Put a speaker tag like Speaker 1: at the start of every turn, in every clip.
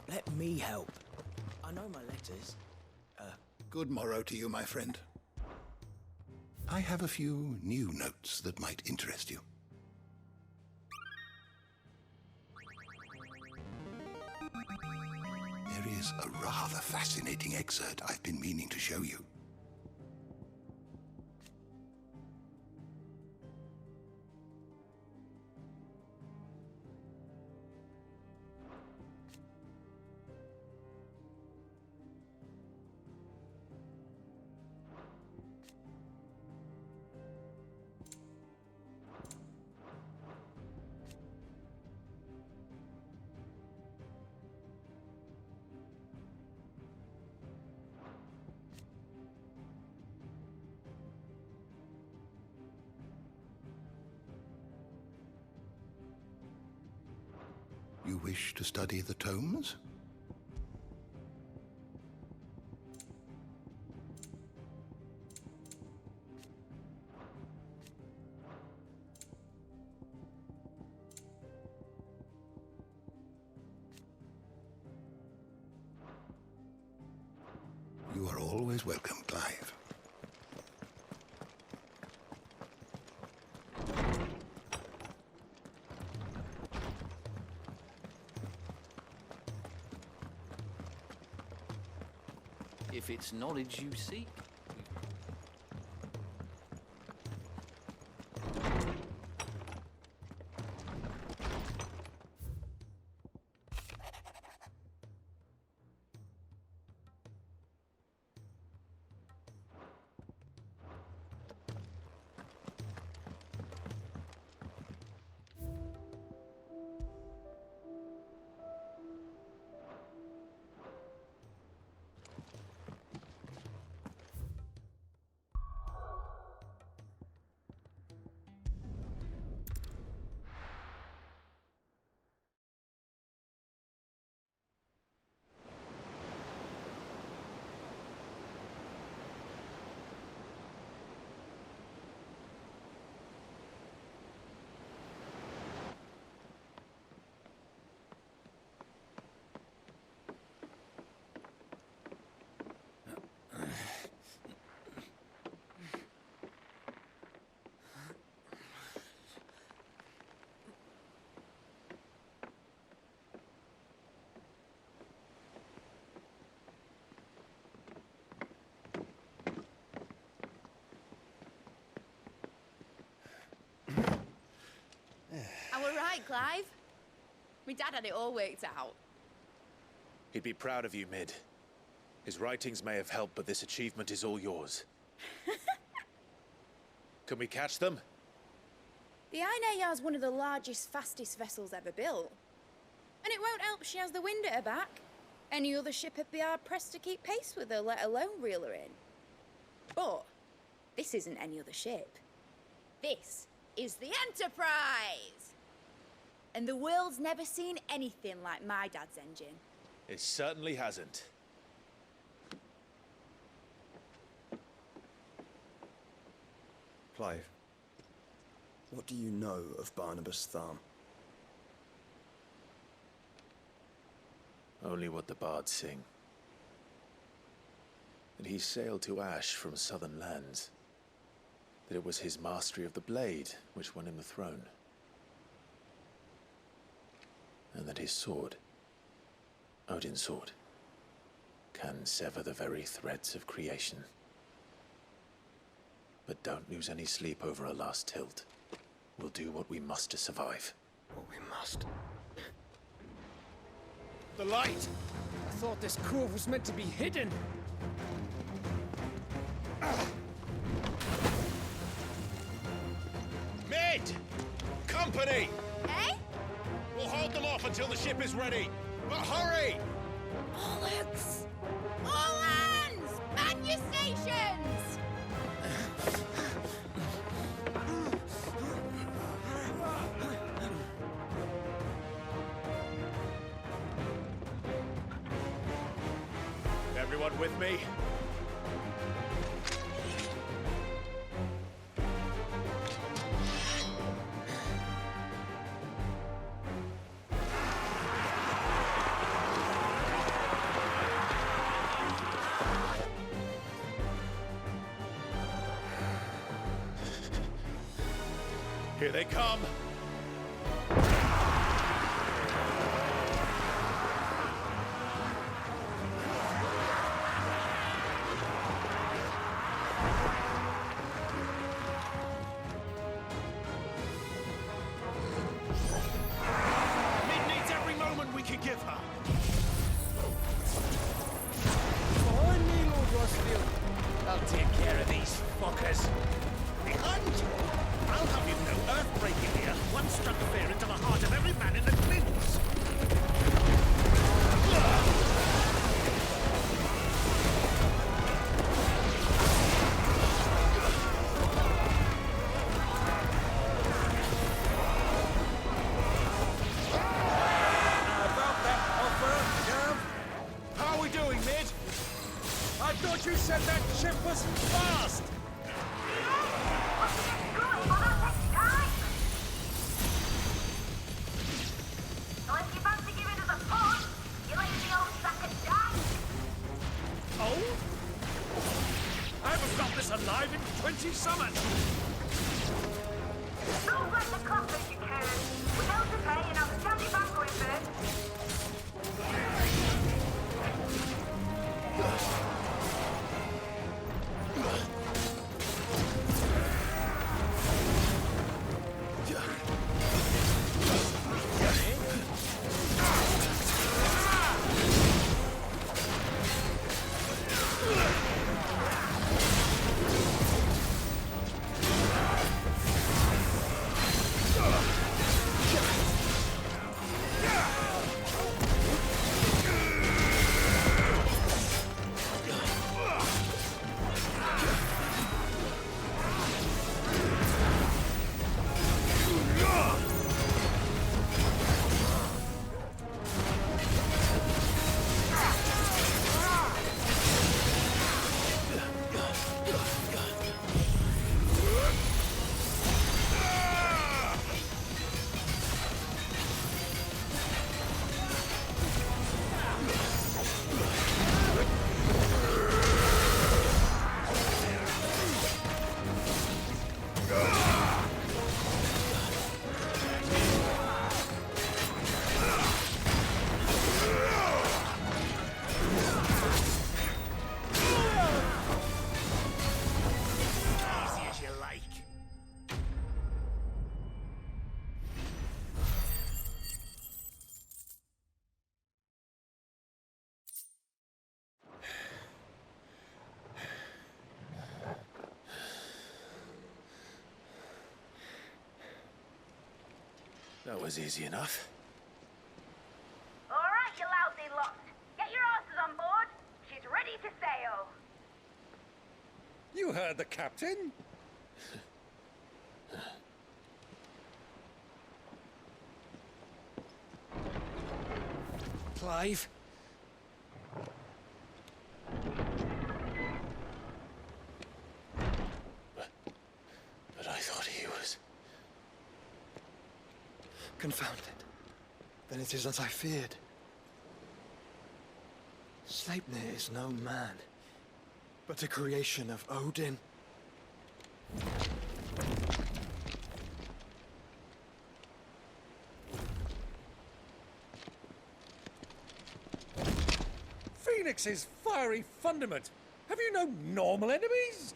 Speaker 1: Let me help. I know my letters.
Speaker 2: Good morrow to you, my friend. I have a few new notes that might interest you. There is a rather fascinating excerpt I've been meaning to show you. You wish to study the tomes? You are always welcome, Clive.
Speaker 3: If it's knowledge you seek.
Speaker 4: I were right, Clive. My dad had it all worked out.
Speaker 5: He'd be proud of you, Mid. His writings may have helped, but this achievement is all yours. Can we catch them?
Speaker 4: The Ainayar's one of the largest, fastest vessels ever built. And it won't help she has the wind at her back. Any other ship would be hard-pressed to keep pace with her, let alone reel her in. But this isn't any other ship. This is the Enterprise! And the world's never seen anything like my dad's engine.
Speaker 5: It certainly hasn't.
Speaker 6: Clive, what do you know of Barnabas Thumb?
Speaker 5: Only what the bards sing. That he sailed to Ash from southern lands. That it was his mastery of the blade which won him the throne. And that his sword, Odin's sword, can sever the very threads of creation. But don't lose any sleep over a last tilt. We'll do what we must to survive.
Speaker 6: What we must.
Speaker 5: The light!
Speaker 7: I thought this cove was meant to be hidden.
Speaker 5: Mid! Company!
Speaker 4: Eh?
Speaker 5: We'll hold them off until the ship is ready. But hurry!
Speaker 4: Bollocks! All hands! Man your stations!
Speaker 5: Everyone with me?
Speaker 8: Here they come. Mid needs every moment we can give her.
Speaker 7: Behind me, Lord Rosfield. I'll take care of these fuckers.
Speaker 8: Behind you! I'll have you know, earthbreaking here once struck fear into the heart of every man in the Queens.
Speaker 7: About that offer, Gav?
Speaker 8: How are we doing, Mid?
Speaker 7: I thought you said that ship was fast!
Speaker 8: Oh? I haven't felt this alive in 20 summers!
Speaker 9: Don't let the clock as you can. Without the pay and I'll stand it back going first.
Speaker 5: That was easy enough.
Speaker 9: All right, you lousy lot. Get your asses on board. She's ready to sail.
Speaker 7: You heard the captain. Clive?
Speaker 5: But I thought he was...
Speaker 6: Confounded. Then it is as I feared. Sleipnir is no man, but a creation of Odin.
Speaker 7: Phoenix's fiery fundament. Have you no normal enemies?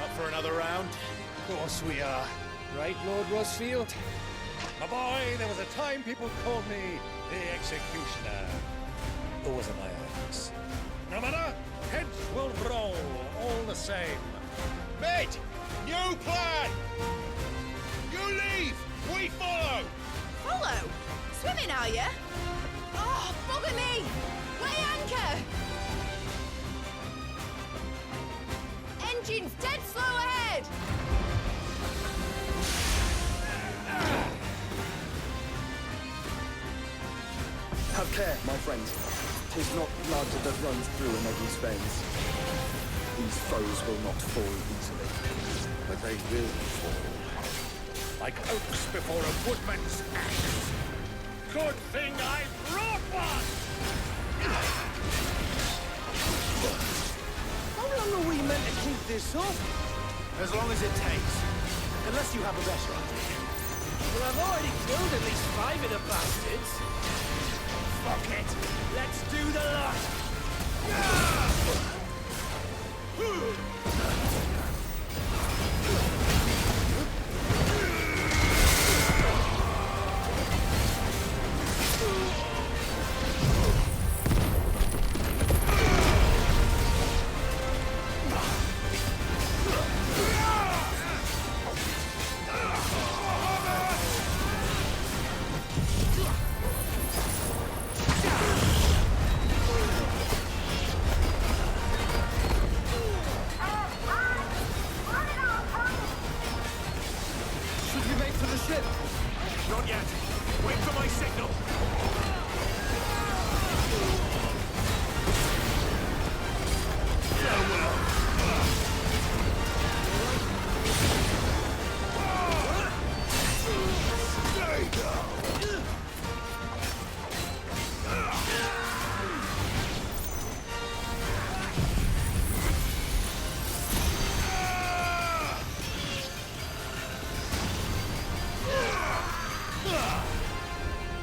Speaker 8: Up for another round?
Speaker 7: Of course we are. Right, Lord Rosfield? My boy, there was a time people called me the Executioner. Or was it my axe? No matter, heads will roll all the same.
Speaker 8: Mid! New plan! You leave! We follow!
Speaker 4: Follow? Swimming, are you? Oh, bugger me! Weigh anchor! Engine's dead slow ahead!
Speaker 6: Have care, my friends. 'Tis not blood that runs through an enemy's veins. These foes will not fall easily.
Speaker 8: But they will fall.
Speaker 7: Like oaks before a woodman's axe. Good thing I brought one! How
Speaker 6: long are we meant to keep this up?
Speaker 8: As long as it takes. Unless you have a better idea.
Speaker 1: Well, I've already killed at least 5 of the bastards.
Speaker 8: Fuck it!
Speaker 1: Let's do the lot.
Speaker 6: Should we make for the ship?
Speaker 8: Not yet. Wait for my signal.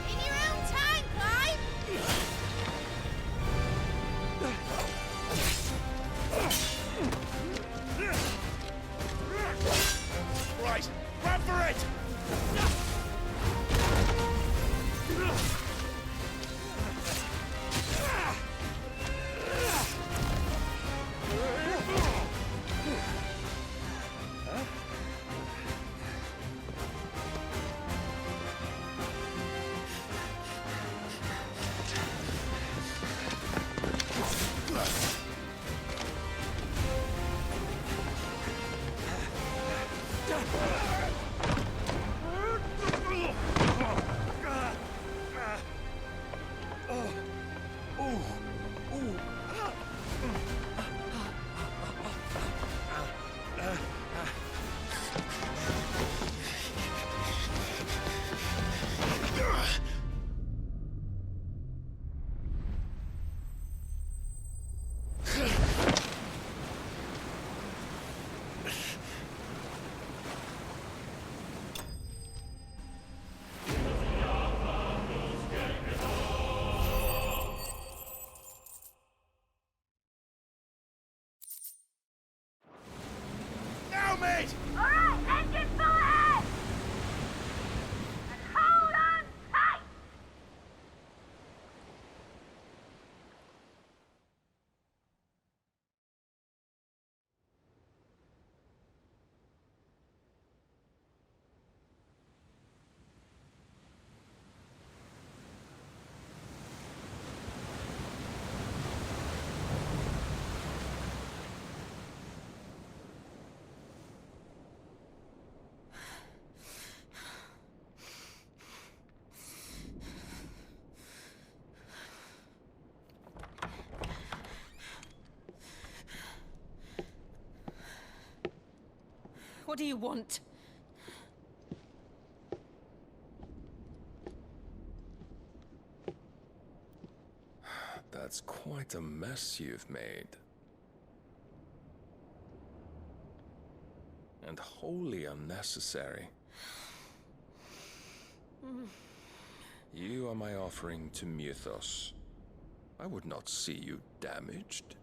Speaker 4: In your own time, Clive!
Speaker 8: Right, grab for it! Now, mate!
Speaker 9: Alright, engine full ahead! And hold on tight!
Speaker 10: What do you want?
Speaker 11: That's quite a mess you've made. And wholly unnecessary. You are my offering to Mythos. I would not see you damaged.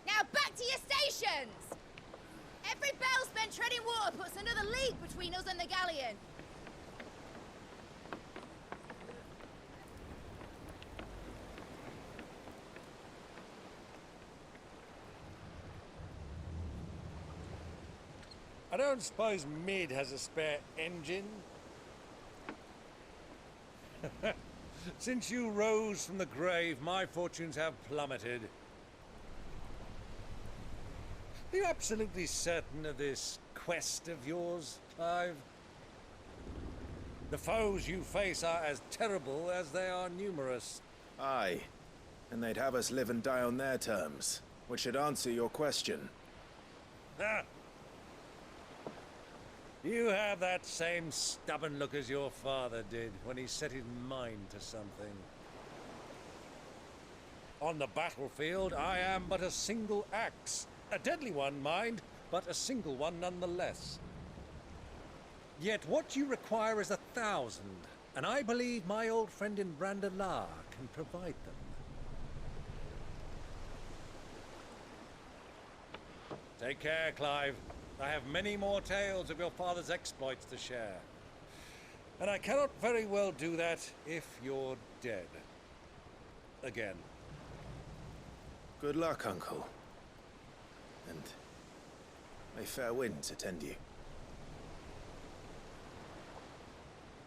Speaker 4: Now back to your stations! Every bell spent treading water puts another league between us and the galleon.
Speaker 7: I don't suppose Mid has a spare engine? Since you rose from the grave, my fortunes have plummeted. Are you absolutely certain of this quest of yours, Clive? The foes you face are as terrible as they are numerous.
Speaker 5: Aye. And they'd have us live and die on their terms. which should answer your question.
Speaker 7: Ah. You have that same stubborn look as your father did when he set his mind to something. On the battlefield, I am but a single axe. A deadly one, mind, but a single one nonetheless. Yet what you require is 1,000, and I believe my old friend in Brandalar can provide them. Take care, Clive. I have many more tales of your father's exploits to share. And I cannot very well do that if you're dead. Again.
Speaker 5: Good luck, Uncle. And may fair winds attend you.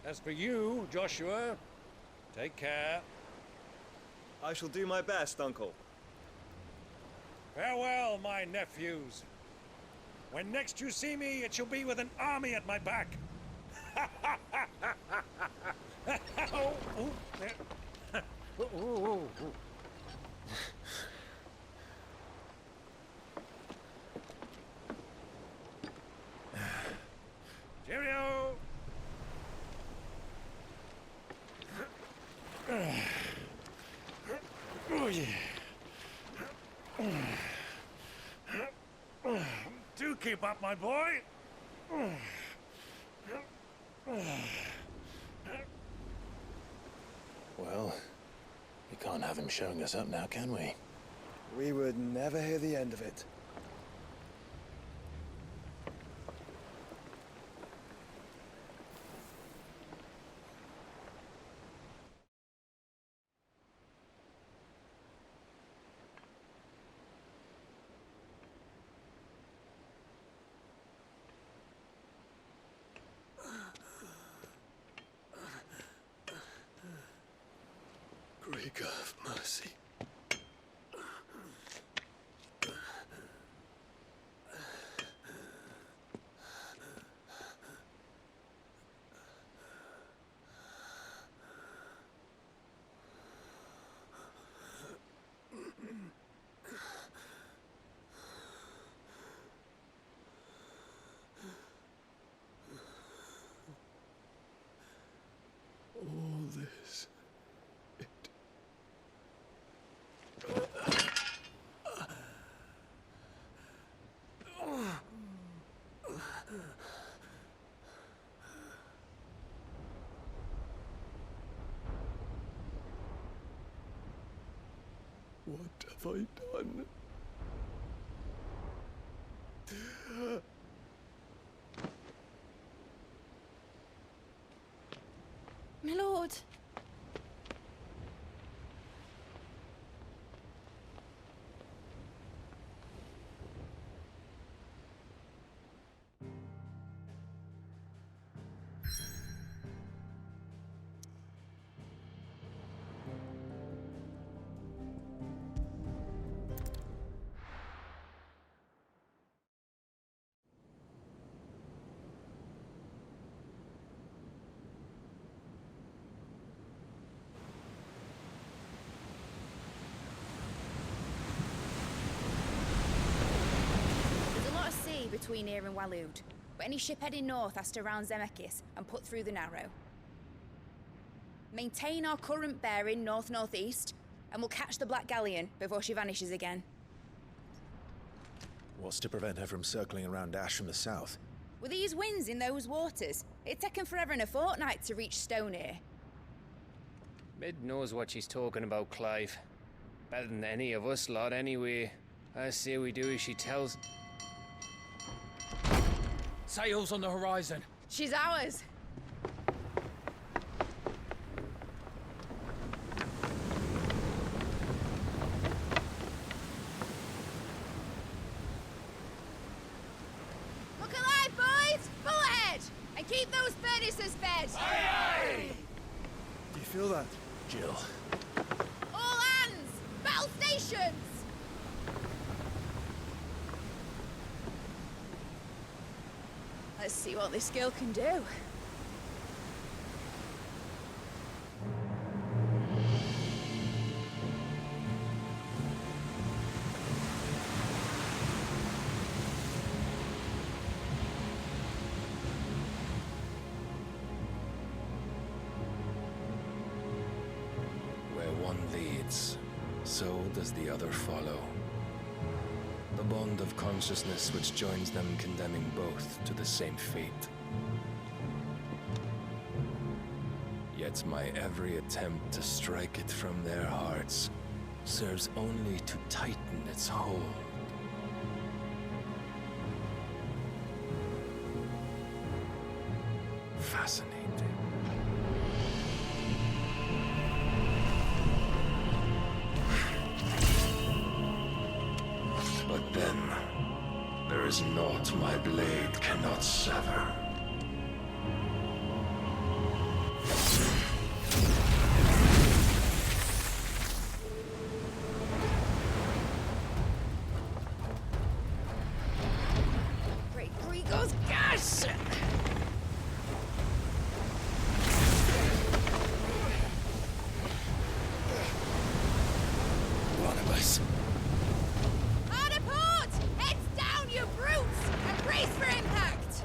Speaker 7: As for you, Joshua, take care.
Speaker 6: I shall do my best, Uncle.
Speaker 7: Farewell, my nephews. When next you see me, it shall be with an army at my back. Oh, oh, oh, oh, oh. Cheerio! Oh, yeah. Do keep up, my boy.
Speaker 5: Well, we can't have him showing us up now, can we?
Speaker 6: We would never hear the end of it.
Speaker 2: Greek of mercy. All this. What have I done?
Speaker 4: My lord. Between here and Waloed, but any ship heading north has to round Zemeckis and put through the Narrow. Maintain our current bearing north-northeast, and we'll catch the Black Galleon before she vanishes again.
Speaker 5: What's to prevent her from circling around Ash from the south?
Speaker 4: With these winds in those waters, it'd taken forever and a fortnight to reach Stonehere.
Speaker 12: Mid knows what she's talking about, Clive. Better than any of us lot, anyway. I say we do as she tells.
Speaker 1: Sails on the horizon.
Speaker 4: She's ours. Look alive, boys! Pull ahead! And keep those furnaces fed!
Speaker 1: Aye, aye!
Speaker 6: Do you feel that?
Speaker 5: Jill.
Speaker 4: All hands! Battle stations! Let's see what this girl can do.
Speaker 11: leads, so does the other follow. The bond of consciousness which joins them condemning both to the same fate. Yet my every attempt to strike it from their hearts serves only to tighten its hold. Fascinating. But then, there is naught my blade cannot sever.
Speaker 4: Great Grigor's gas!
Speaker 11: Barnabas.
Speaker 4: Hard port! Heads down, you brutes! And brace for impact!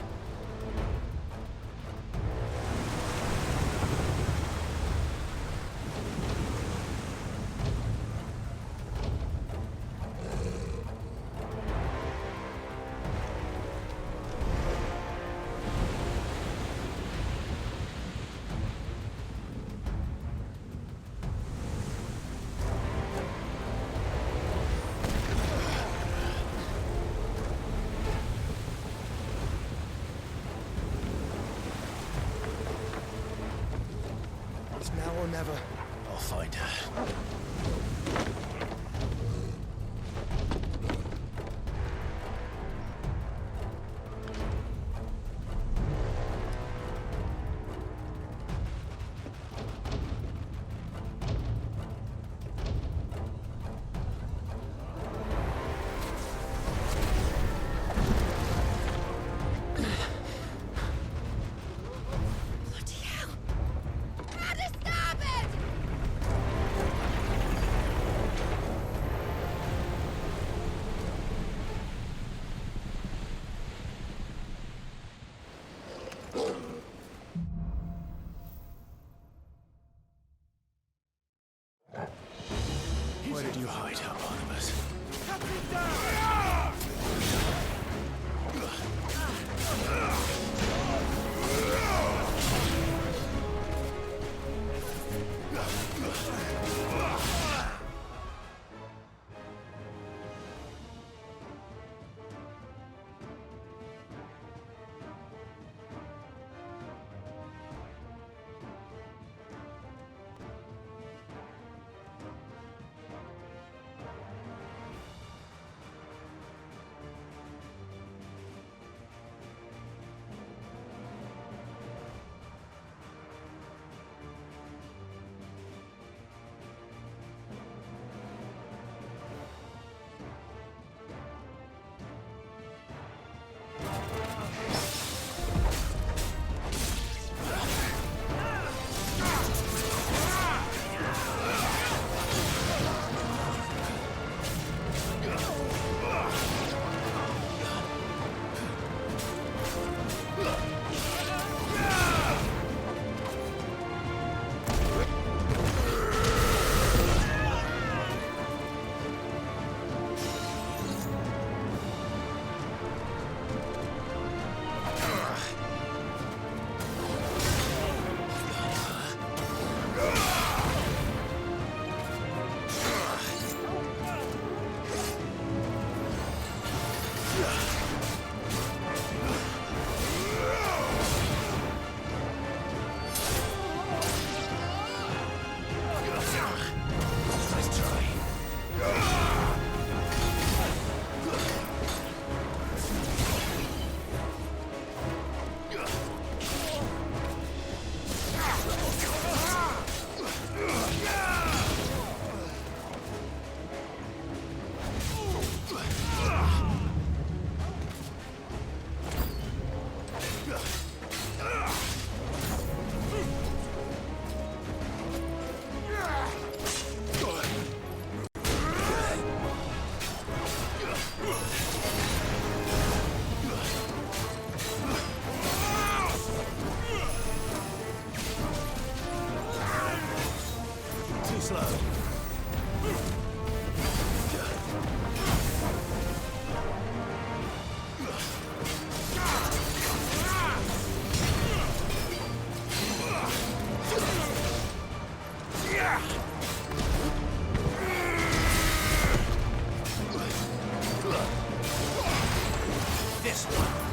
Speaker 6: It's now or never.
Speaker 5: I'll find her.
Speaker 4: Bloody hell! How to starboard!
Speaker 5: Where did you hide her, Barnabas?
Speaker 6: Too slow.
Speaker 8: This one.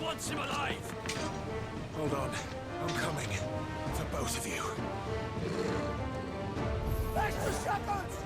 Speaker 1: wants him alive!
Speaker 8: Hold on. I'm coming. For both of you.
Speaker 1: Back to shotguns!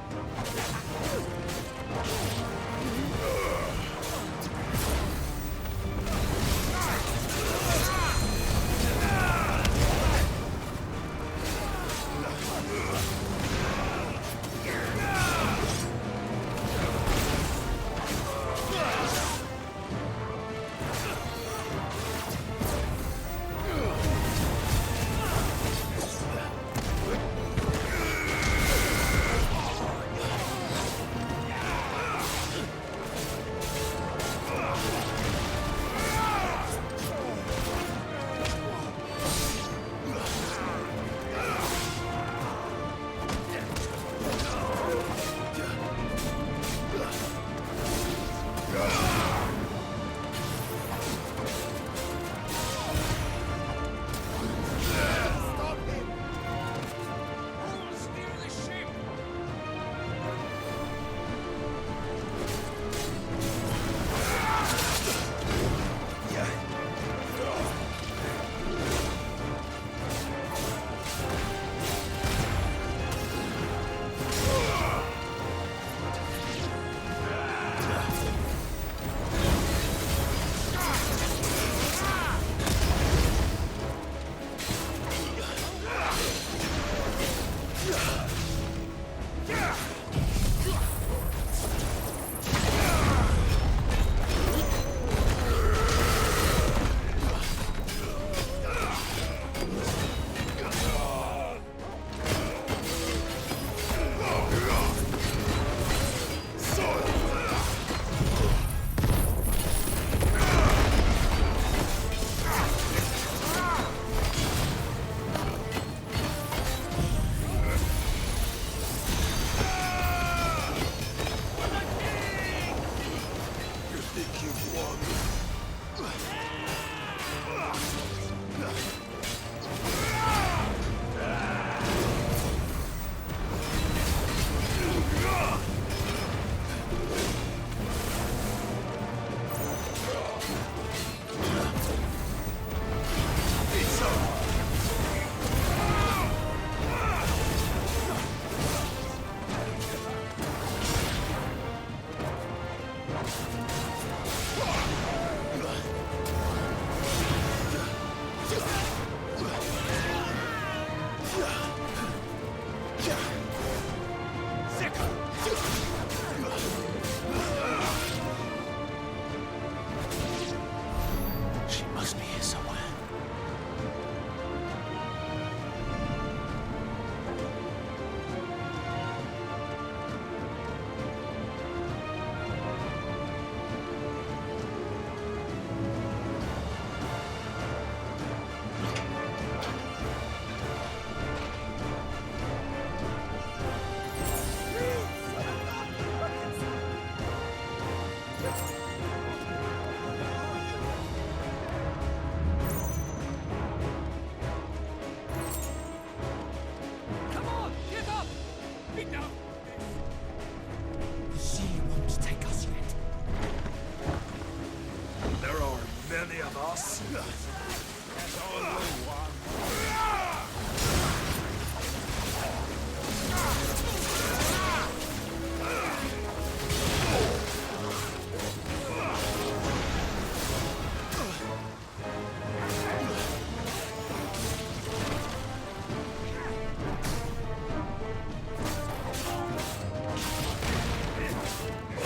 Speaker 8: There's only one.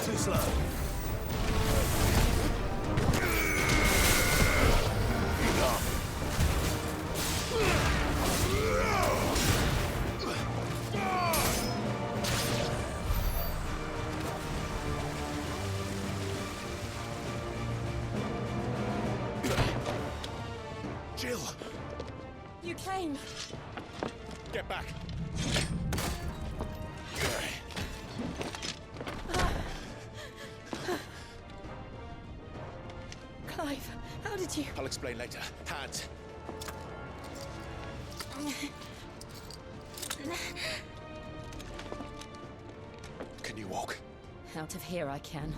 Speaker 2: Too slow.
Speaker 8: Jill!
Speaker 10: You came.
Speaker 8: Get back!
Speaker 10: Clive, how did you...
Speaker 8: I'll explain later. Hands. Can you walk?
Speaker 10: Out of here I can.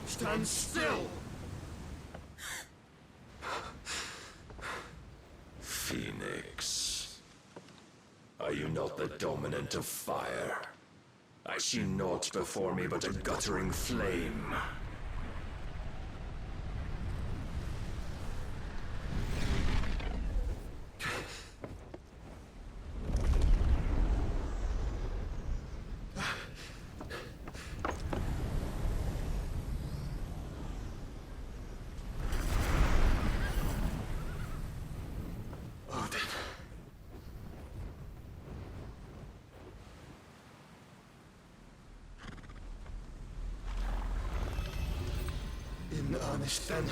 Speaker 8: Stand still!
Speaker 11: Phoenix. Are you not the dominant of fire? I see naught before me but a guttering flame.
Speaker 2: In earnest, then.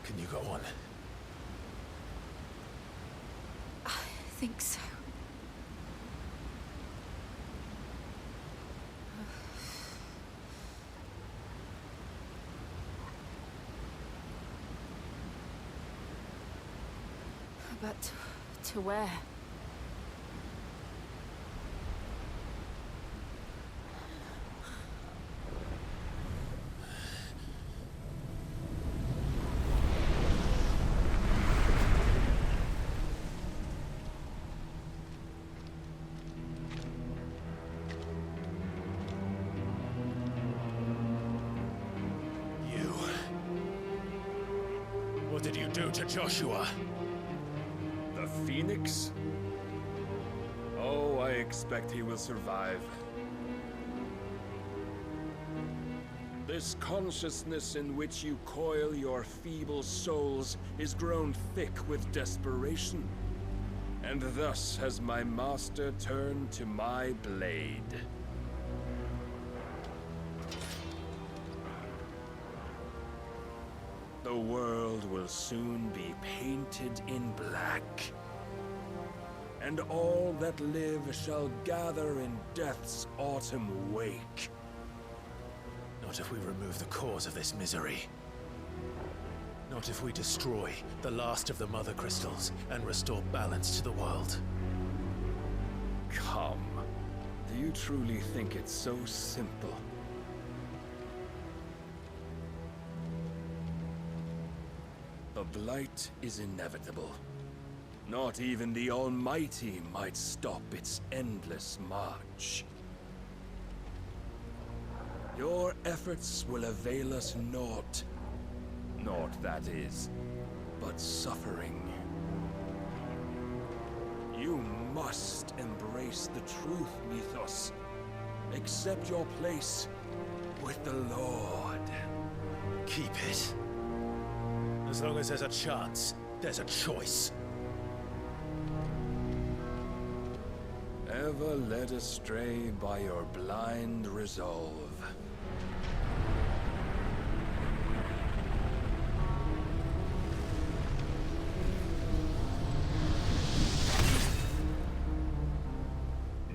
Speaker 5: Can you go on?
Speaker 10: I think so. But to where?
Speaker 8: What did you do to Joshua?
Speaker 11: The Phoenix? Oh, I expect he will survive. This consciousness in which you coil your feeble souls is grown thick with desperation. And thus has my master turned to my blade. The world will soon be painted in black. and all that live shall gather in death's autumn wake.
Speaker 5: Not if we remove the cause of this misery. Not if we destroy the last of the Mother Crystals and restore balance to the world.
Speaker 11: Come. Do you truly think it's so simple? The Blight is inevitable. Not even the Almighty might stop its endless march. Your efforts will avail us naught. Naught, that is, but suffering. You must embrace the truth, Mythos. Accept your place with the Lord.
Speaker 5: Keep it. As long as there's a chance, there's a choice.
Speaker 11: Ever led astray by your blind resolve.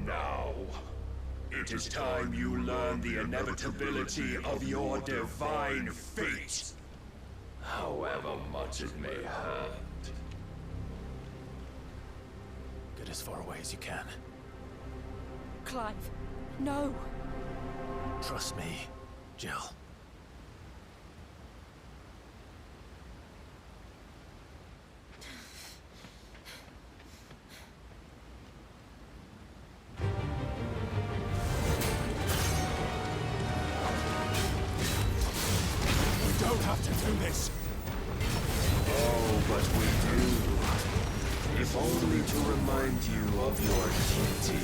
Speaker 13: Now, it is time you learn the inevitability of your divine fate, however much it may hurt.
Speaker 5: Get as far away as you can.
Speaker 10: Clive, no.
Speaker 5: Trust me, Jill.
Speaker 13: We don't have to do this. Oh, but we do. If only to remind you of your duty.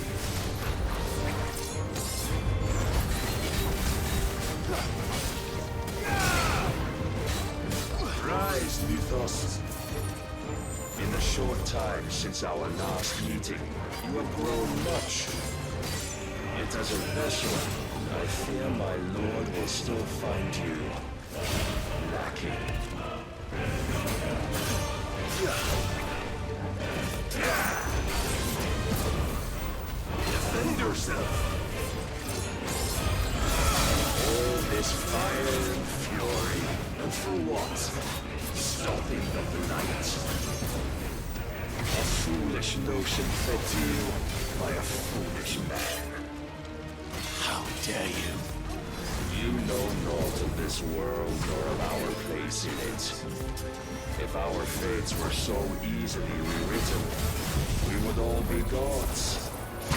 Speaker 13: Rise, Mythos. In the short time since our last meeting, you have grown much. Yet as a vessel, I fear my lord will still find you lacking. Defend yourself. All this fire and fury, and for what? Stopping the blight. A foolish notion fed to you by a foolish man.
Speaker 5: How dare you?
Speaker 13: You know naught of this world nor of our place in it. If our fates were so easily rewritten, we would all be gods. I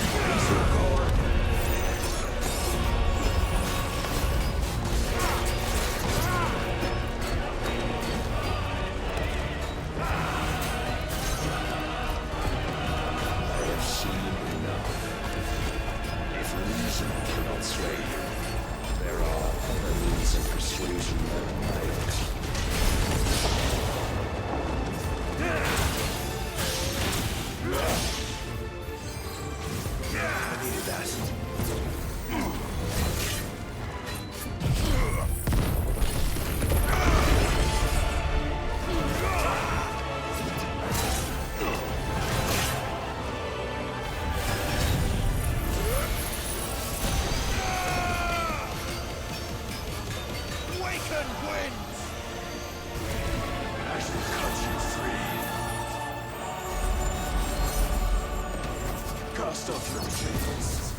Speaker 13: have seen enough. If reason cannot sway you, there are other means of persuasion that might.
Speaker 5: I needed that.
Speaker 13: Waken winds! I shall cut you free. Cast off your chains.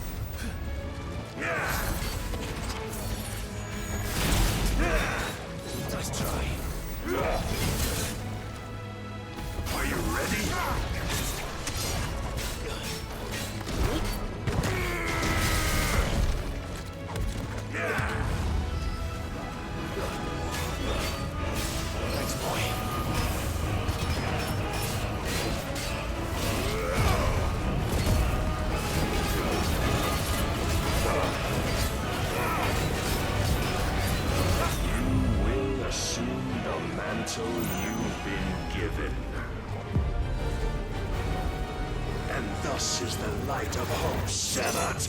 Speaker 13: Nice try. Are you ready?
Speaker 5: Thanks, boy.
Speaker 13: You will assume the mantle you've been given. And thus is the light of hope severed.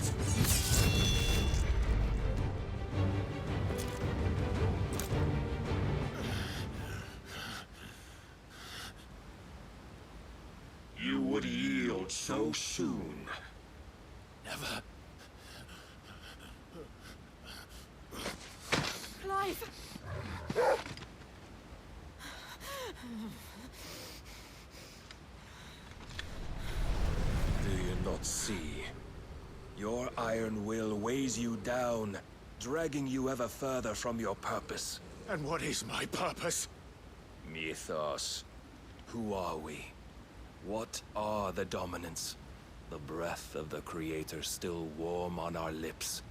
Speaker 13: You would yield out so soon.
Speaker 5: Never.
Speaker 10: Clive!
Speaker 11: Do you not see? Your iron will weighs you down, dragging you ever further from your purpose.
Speaker 5: And what is my purpose?
Speaker 11: Mythos. Who are we? What are the dominants? The breath of the Creator still warm on our lips.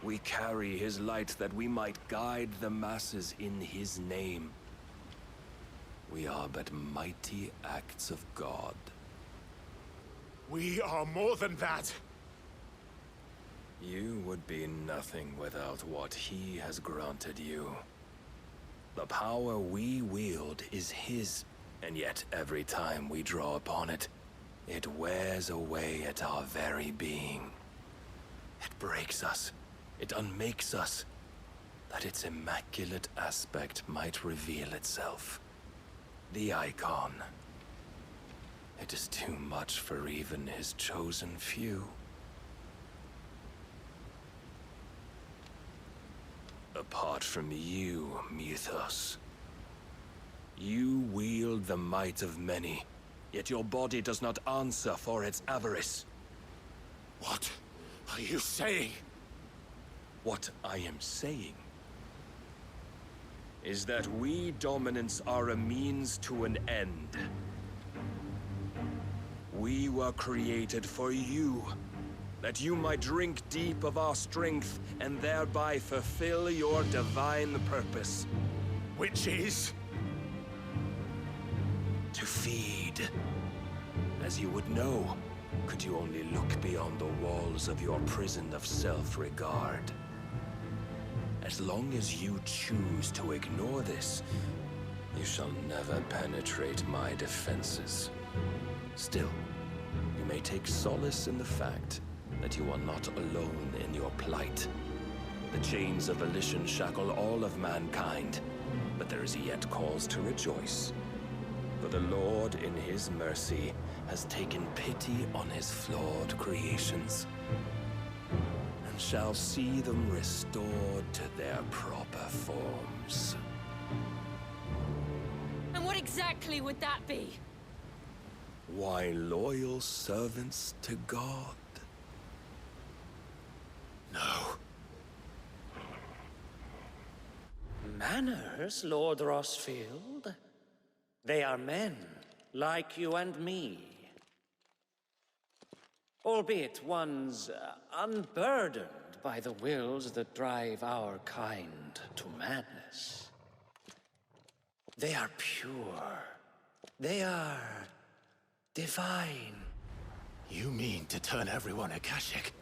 Speaker 11: We carry his light that we might guide the masses in his name. We are but mighty acts of God.
Speaker 5: We are more than that.
Speaker 11: You would be nothing without what he has granted you. The power we wield is his, and yet every time we draw upon it, it wears away at our very being. It breaks us, it unmakes us, that its immaculate aspect might reveal itself. The icon. It is too much for even his chosen few. Apart from you, Mythos. You wield the might of many, yet your body does not answer for its avarice.
Speaker 5: What are you saying?
Speaker 11: What I am saying is that we dominants are a means to an end. We were created for you, that you might drink deep of our strength and thereby fulfill your divine purpose.
Speaker 5: Which is?
Speaker 11: To feed. As you would know, could you only look beyond the walls of your prison of self-regard. As long as you choose to ignore this, you shall never penetrate my defenses. Still, you may take solace in the fact that you are not alone in your plight. The chains of volition shackle all of mankind, but there is yet cause to rejoice. For the Lord, in his mercy, has taken pity on his flawed creations, and shall see them restored to their proper forms.
Speaker 10: And what exactly would that be?
Speaker 11: Why, loyal servants to God.
Speaker 5: No.
Speaker 8: Manners, Lord Rossfield? They are men, like you and me. Albeit ones unburdened by the wills that drive our kind to madness. They are pure. They are divine.
Speaker 5: You mean to turn everyone Akashic?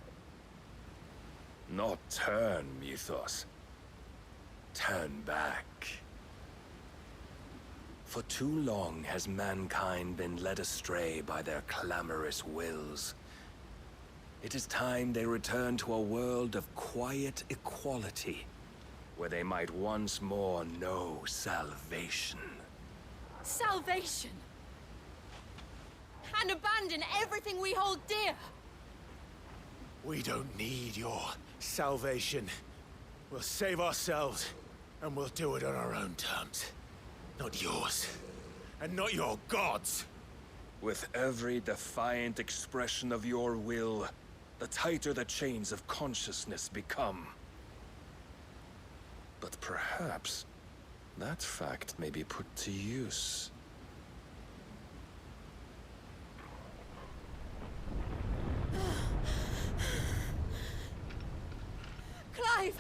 Speaker 11: Not turn, Mythos. Turn back. For too long has mankind been led astray by their clamorous wills. It is time they return to a world of quiet equality, where they might once more know salvation.
Speaker 10: Salvation? And abandon everything we hold dear?
Speaker 5: We don't need your salvation. We'll save ourselves, and we'll do it on our own terms. Not yours, and not your gods.
Speaker 11: With every defiant expression of your will, the tighter the chains of consciousness become. But perhaps that fact may be put to use.
Speaker 10: Clive!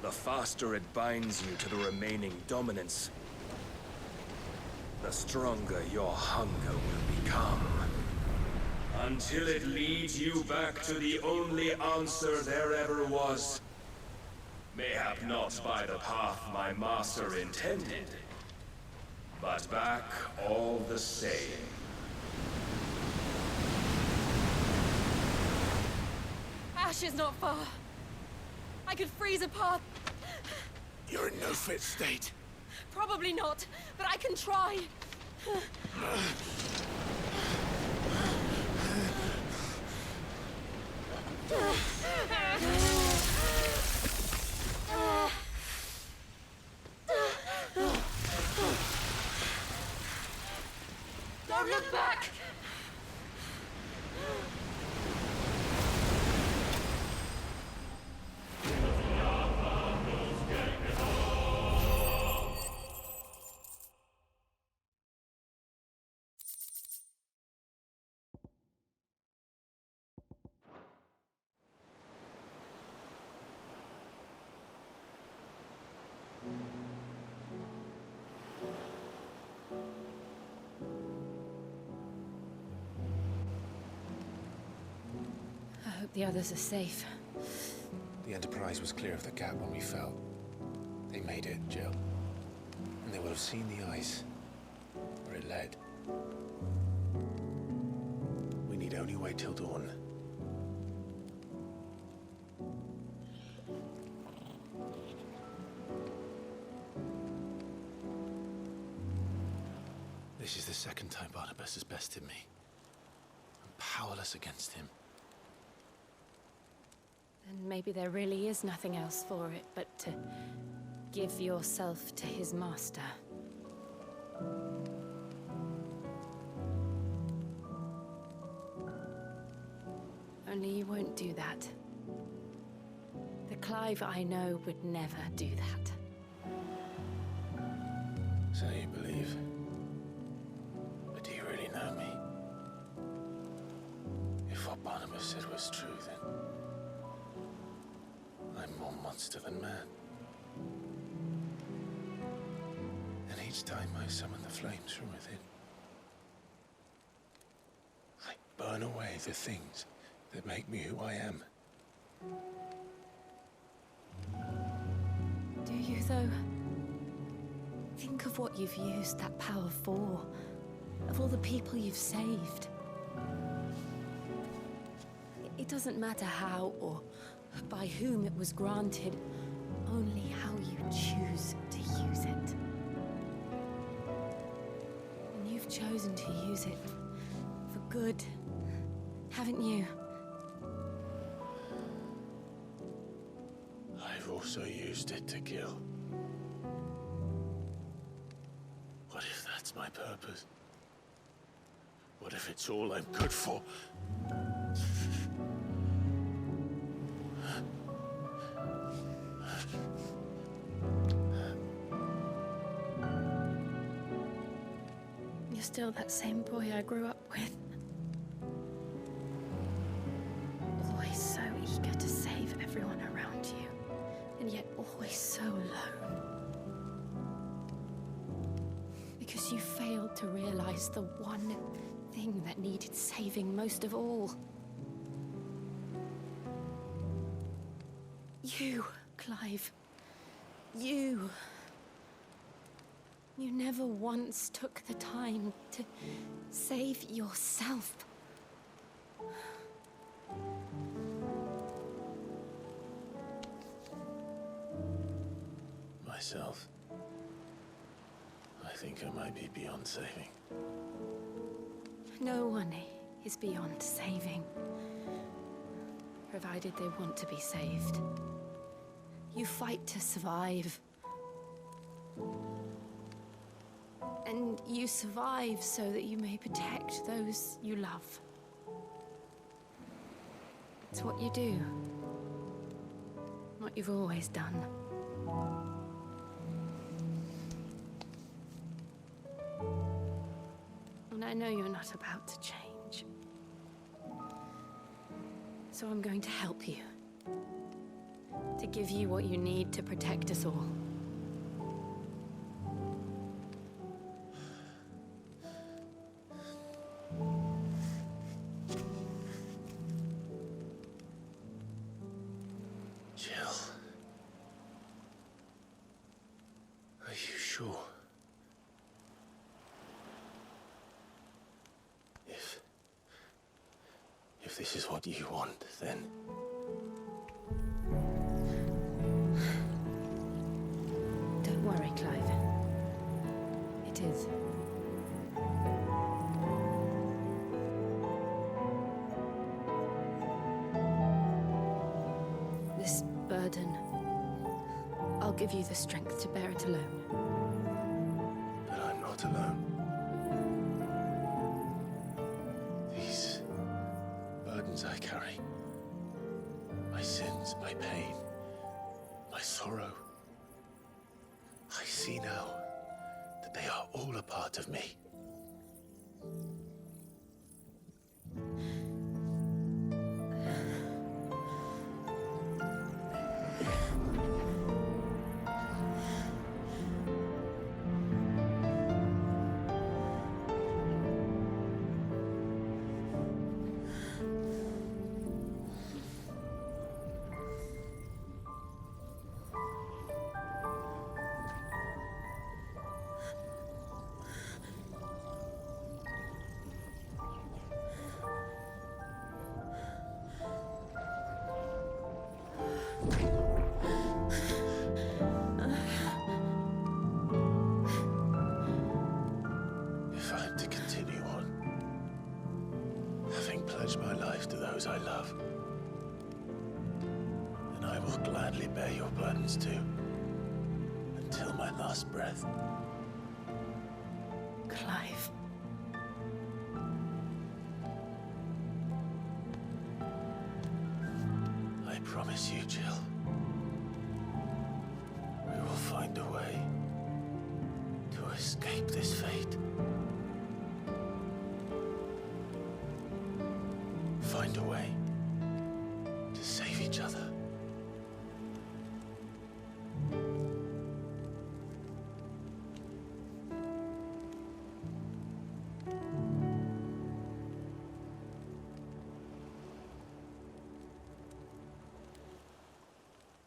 Speaker 11: The faster it binds you to the remaining dominance, the stronger your hunger will become. Until it leads you back to the only answer there ever was. Mayhap not by the path my master intended, but back all the same.
Speaker 10: Ash is not far. I could freeze a path.
Speaker 5: You're in no fit state.
Speaker 10: Probably not, but I can try. Don't look back!
Speaker 4: I hope the others are safe.
Speaker 7: The Enterprise was clear of the gap when we fell. They made it, Jill. And they will have seen the ice, where it led. We need only wait till dawn. This is the second time Barnabas has bested me. I'm powerless against him.
Speaker 4: Then maybe there really is nothing else for it but to give yourself to his master. Only you won't do that. The Clive I know would never do that.
Speaker 7: So you believe? But do you really know me? If what Barnabas said was true, then I'm more monster than man. And each time I summon the flames from within, I burn away the things that make me who I am.
Speaker 4: Do you, though? Think of what you've used that power for. Of all the people you've saved. It doesn't matter how or by whom it was granted, only how you choose to use it. And you've chosen to use it for good, haven't you?
Speaker 7: I've also used it to kill. What if that's my purpose? What if it's all I'm good for?
Speaker 4: You're still that same boy I grew up with. Always so eager to save everyone around you, and yet always so alone. Because you failed to realize the one thing that needed saving most of all. You, Clive. You. You never once took the time to save yourself.
Speaker 7: Myself? I think I might be beyond saving.
Speaker 4: No one is beyond saving, provided they want to be saved. You fight to survive. And you survive so that you may protect those you love. It's what you do. What you've always done. And I know you're not about to change. So I'm going to help you. To give you what you need to protect us all.
Speaker 7: Jill. Are you sure? If this is what you want, then...
Speaker 4: Don't worry, Clive. It is. burden, I'll give you the strength to bear it alone.
Speaker 5: But I'm not alone. These burdens I carry, my sins, my pain, my sorrow, I see now that they are all a part of me. If I'm to continue on, having pledged my life to those I love, then I will gladly bear your burdens too, until my last breath.
Speaker 4: Clive.
Speaker 5: I promise you, Jill, we will find a way to escape this fate. Find a way to save each other.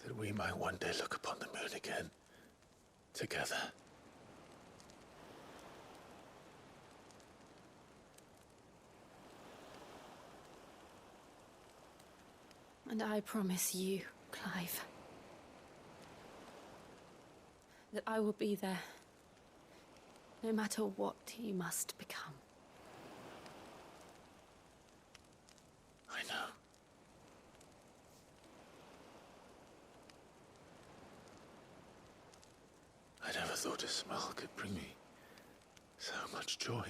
Speaker 5: That we might one day look upon the moon again, together.
Speaker 4: And I promise you, Clive, that I will be there, no matter what you must become.
Speaker 5: I know. I never thought a smile could bring me so much joy.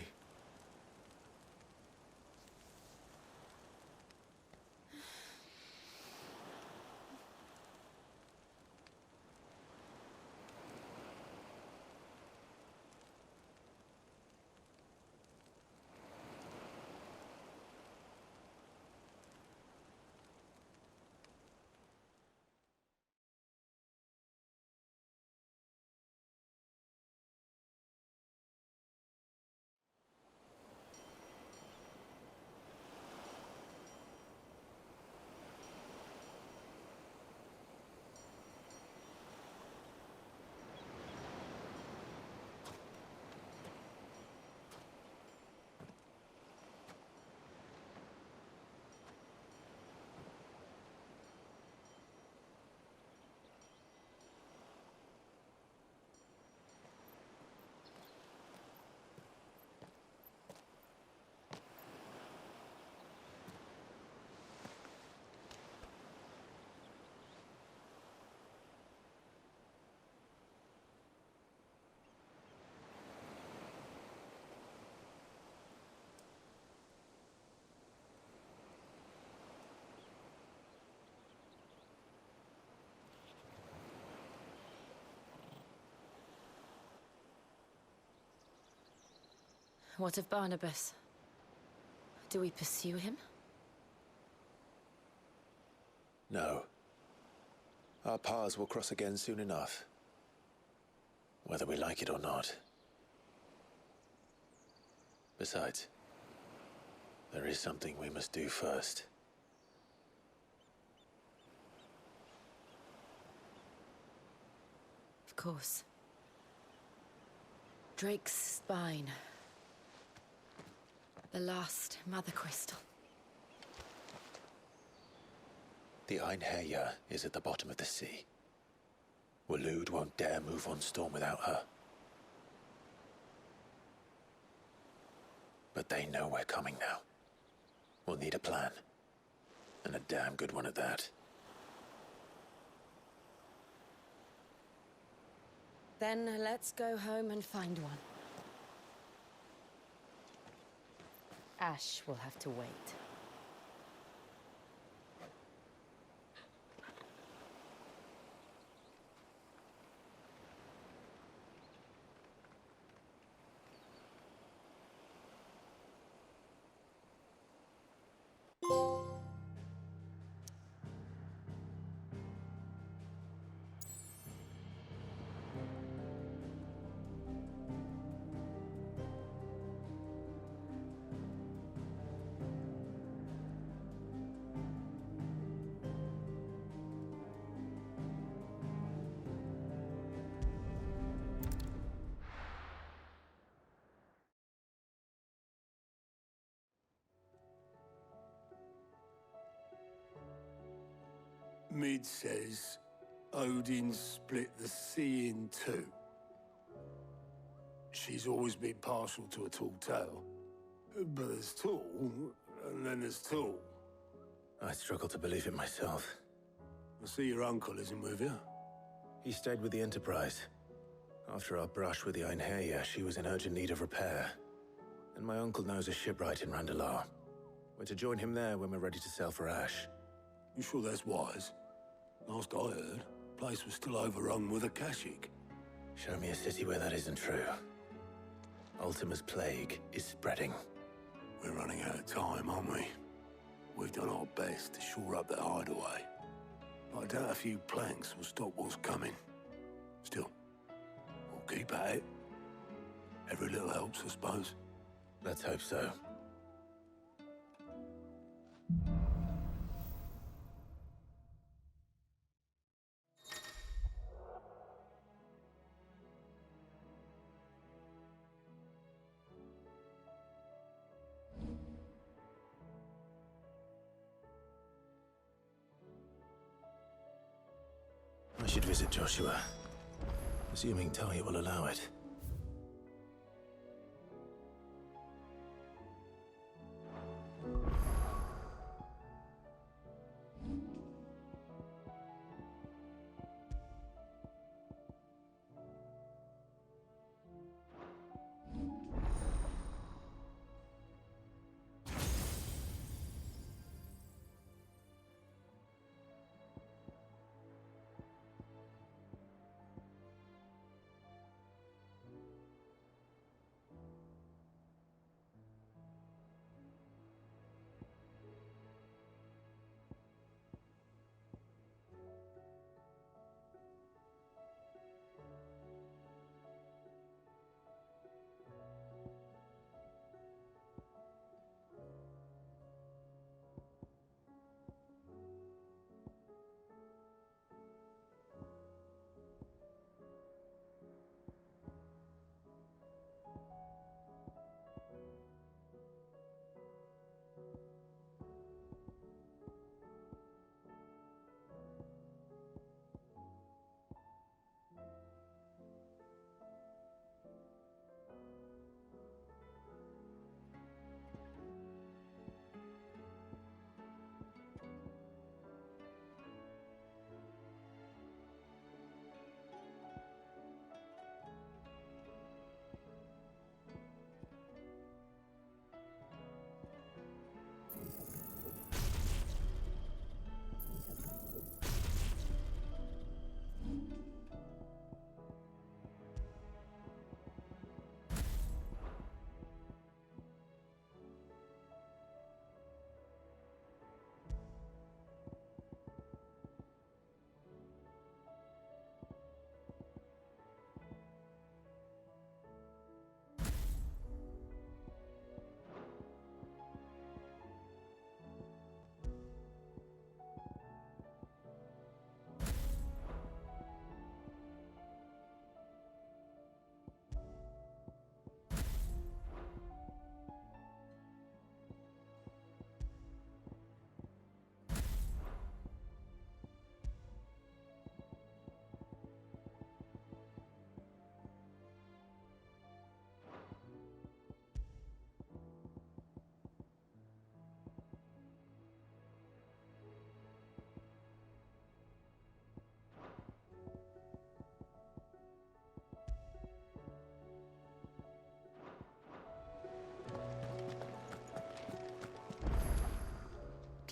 Speaker 4: What of Barnabas? Do we pursue him?
Speaker 5: No. Our paths will cross again soon enough. Whether we like it or not. Besides, there is something we must do first.
Speaker 4: Of course. Drake's spine. The last Mother Crystal.
Speaker 5: The Einherjar is at the bottom of the sea. Waloed won't dare move on Storm without her. But they know we're coming now. We'll need a plan. And a damn good one at that.
Speaker 10: Then let's go home and find one. Ash will have to wait.
Speaker 5: Mid says Odin split the sea in two. She's always been partial to a tall tale. But there's tall, and then there's tall.
Speaker 14: I struggle to believe it myself.
Speaker 5: I see your uncle isn't with you.
Speaker 14: He stayed with the Enterprise. After our brush with the Einherja, she was in urgent need of repair. And my uncle knows a shipwright in Randalar. We're to join him there when we're ready to sail for Ash.
Speaker 5: You sure that's wise? Last I heard, the place was still overrun with Akashic.
Speaker 14: Show me a city where that isn't true. Ultima's plague is spreading.
Speaker 5: We're running out of time, aren't we? We've done our best to shore up that hideaway. But I doubt a few planks will stop what's coming. Still, we'll keep at it. Every little helps, I suppose.
Speaker 14: Let's hope so. I should visit Joshua, assuming Talia will allow it.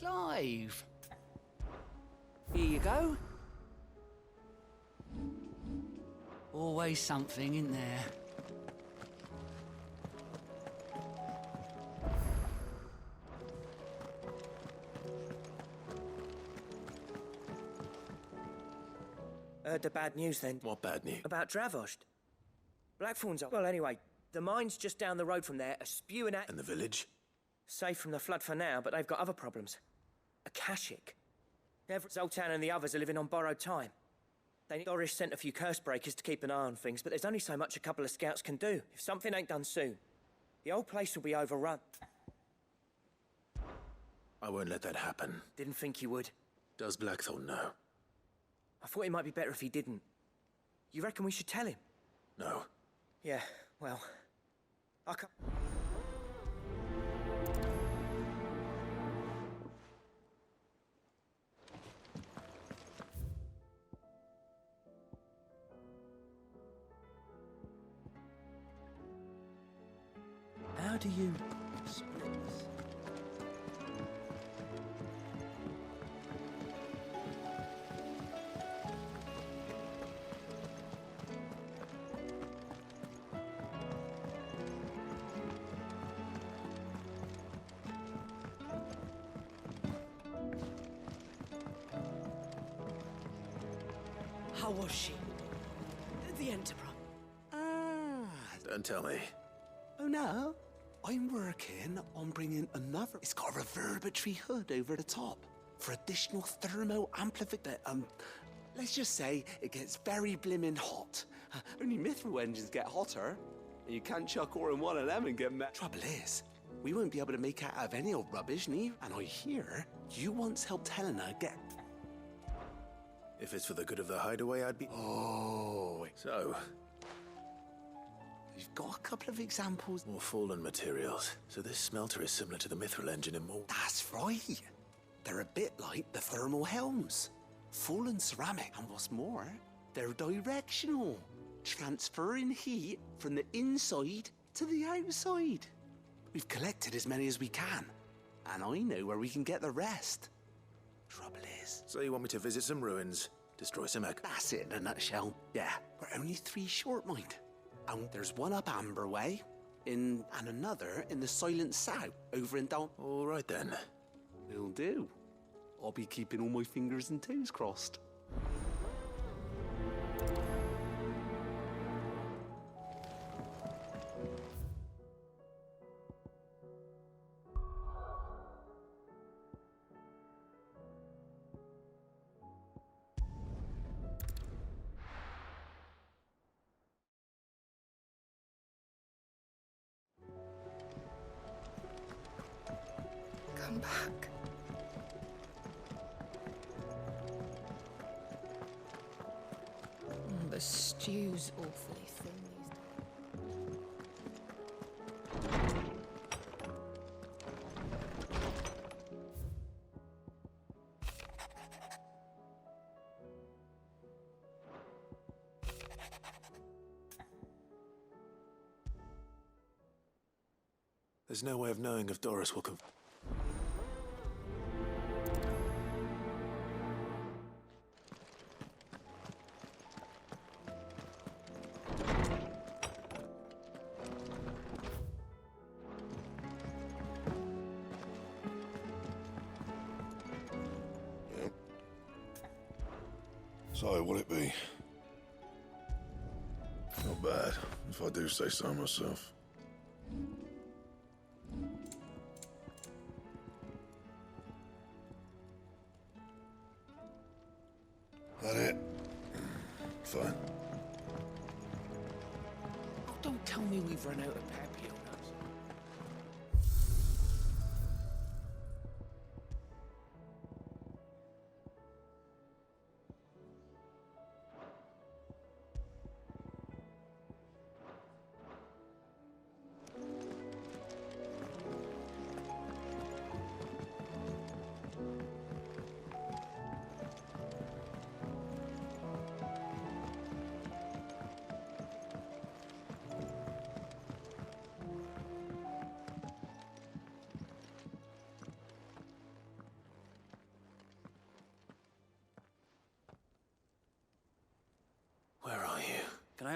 Speaker 3: Clive. Here you go. Always something, isn't there?
Speaker 15: Heard the bad news then.
Speaker 14: What bad news?
Speaker 15: About Dravost. Blackthorn's up. Well, anyway, the mines just down the road from there are spewing out.
Speaker 14: And the village?
Speaker 15: Safe from the flood for now, but they've got other problems. Akashic. Zoltan and the others are living on borrowed time. Doris sent a few curse breakers to keep an eye on things, but there's only so much a couple of scouts can do. If something ain't done soon, the whole place will be overrun.
Speaker 14: I won't let that happen.
Speaker 15: Didn't think you would.
Speaker 14: Does Blackthorn know?
Speaker 15: I thought it might be better if he didn't. You reckon we should tell him?
Speaker 14: No.
Speaker 15: Yeah, well, I can't...
Speaker 3: How do you split this?
Speaker 1: How was she? The Enterprise.
Speaker 14: Don't tell me.
Speaker 16: Oh no, I'm working on bringing another. It's got a reverberatory hood over the top for additional thermo amplification. Let's just say it gets very blimmin' hot. Only mithril engines get hotter. And you can't chuck ore in one of them and get mad. Trouble is, we won't be able to make it out of any old rubbish, neither. And I hear you once helped Helena get.
Speaker 14: If it's for the good of the hideaway, I'd be...
Speaker 16: Oh.
Speaker 14: So,
Speaker 16: you've got a couple of examples.
Speaker 14: more fallen materials. So this smelter is similar to the mithril engine in more...
Speaker 16: That's right. They're a bit like the thermal helms. Fallen ceramic, and what's more, they're directional, transferring heat from the inside to the outside. We've collected as many as we can, and I know where we can get the rest. Trouble is...
Speaker 14: So you want me to visit some ruins, destroy some egg?
Speaker 16: That's it in a nutshell. Yeah, we're only 3 short, mind. And there's one up Amber Way, and another in the Silent South, over in down...
Speaker 14: All right, then.
Speaker 16: Will do. I'll be keeping all my fingers and toes crossed.
Speaker 4: Come back. The stew's awfully thin these days.
Speaker 14: There's no way of knowing if Doris will come...
Speaker 13: So, what'll it be? Not bad, if I do say so myself. That it? Fine.
Speaker 3: Oh, don't tell me we've run out of papillonas.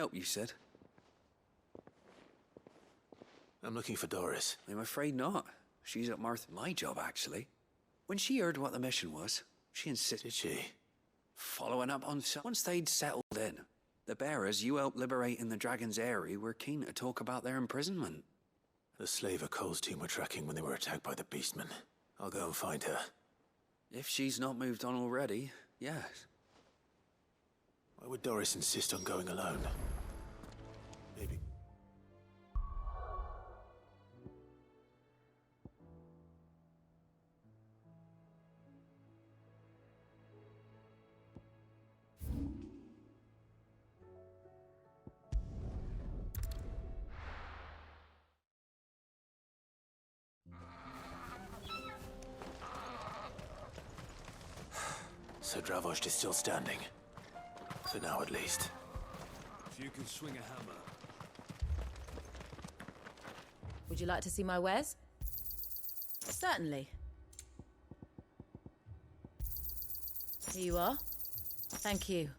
Speaker 3: help, you said?
Speaker 14: I'm looking for Doris.
Speaker 3: I'm afraid not. She's at Martha. My job, actually. When she heard what the mission was, she insisted.
Speaker 14: Did she?
Speaker 3: Following up on... Once they'd settled in, the bearers you helped liberate in the Dragon's Eyrie were keen to talk about their imprisonment.
Speaker 14: The slaver Cole's team were tracking when they were attacked by the Beastmen. I'll go and find her.
Speaker 3: If she's not moved on already, yes.
Speaker 14: Why would Doris insist on going alone? Maybe... So Dravost is still standing. For now, at least.
Speaker 7: If you can swing a hammer.
Speaker 17: Would you like to see my wares? Certainly. Here you are. Thank you.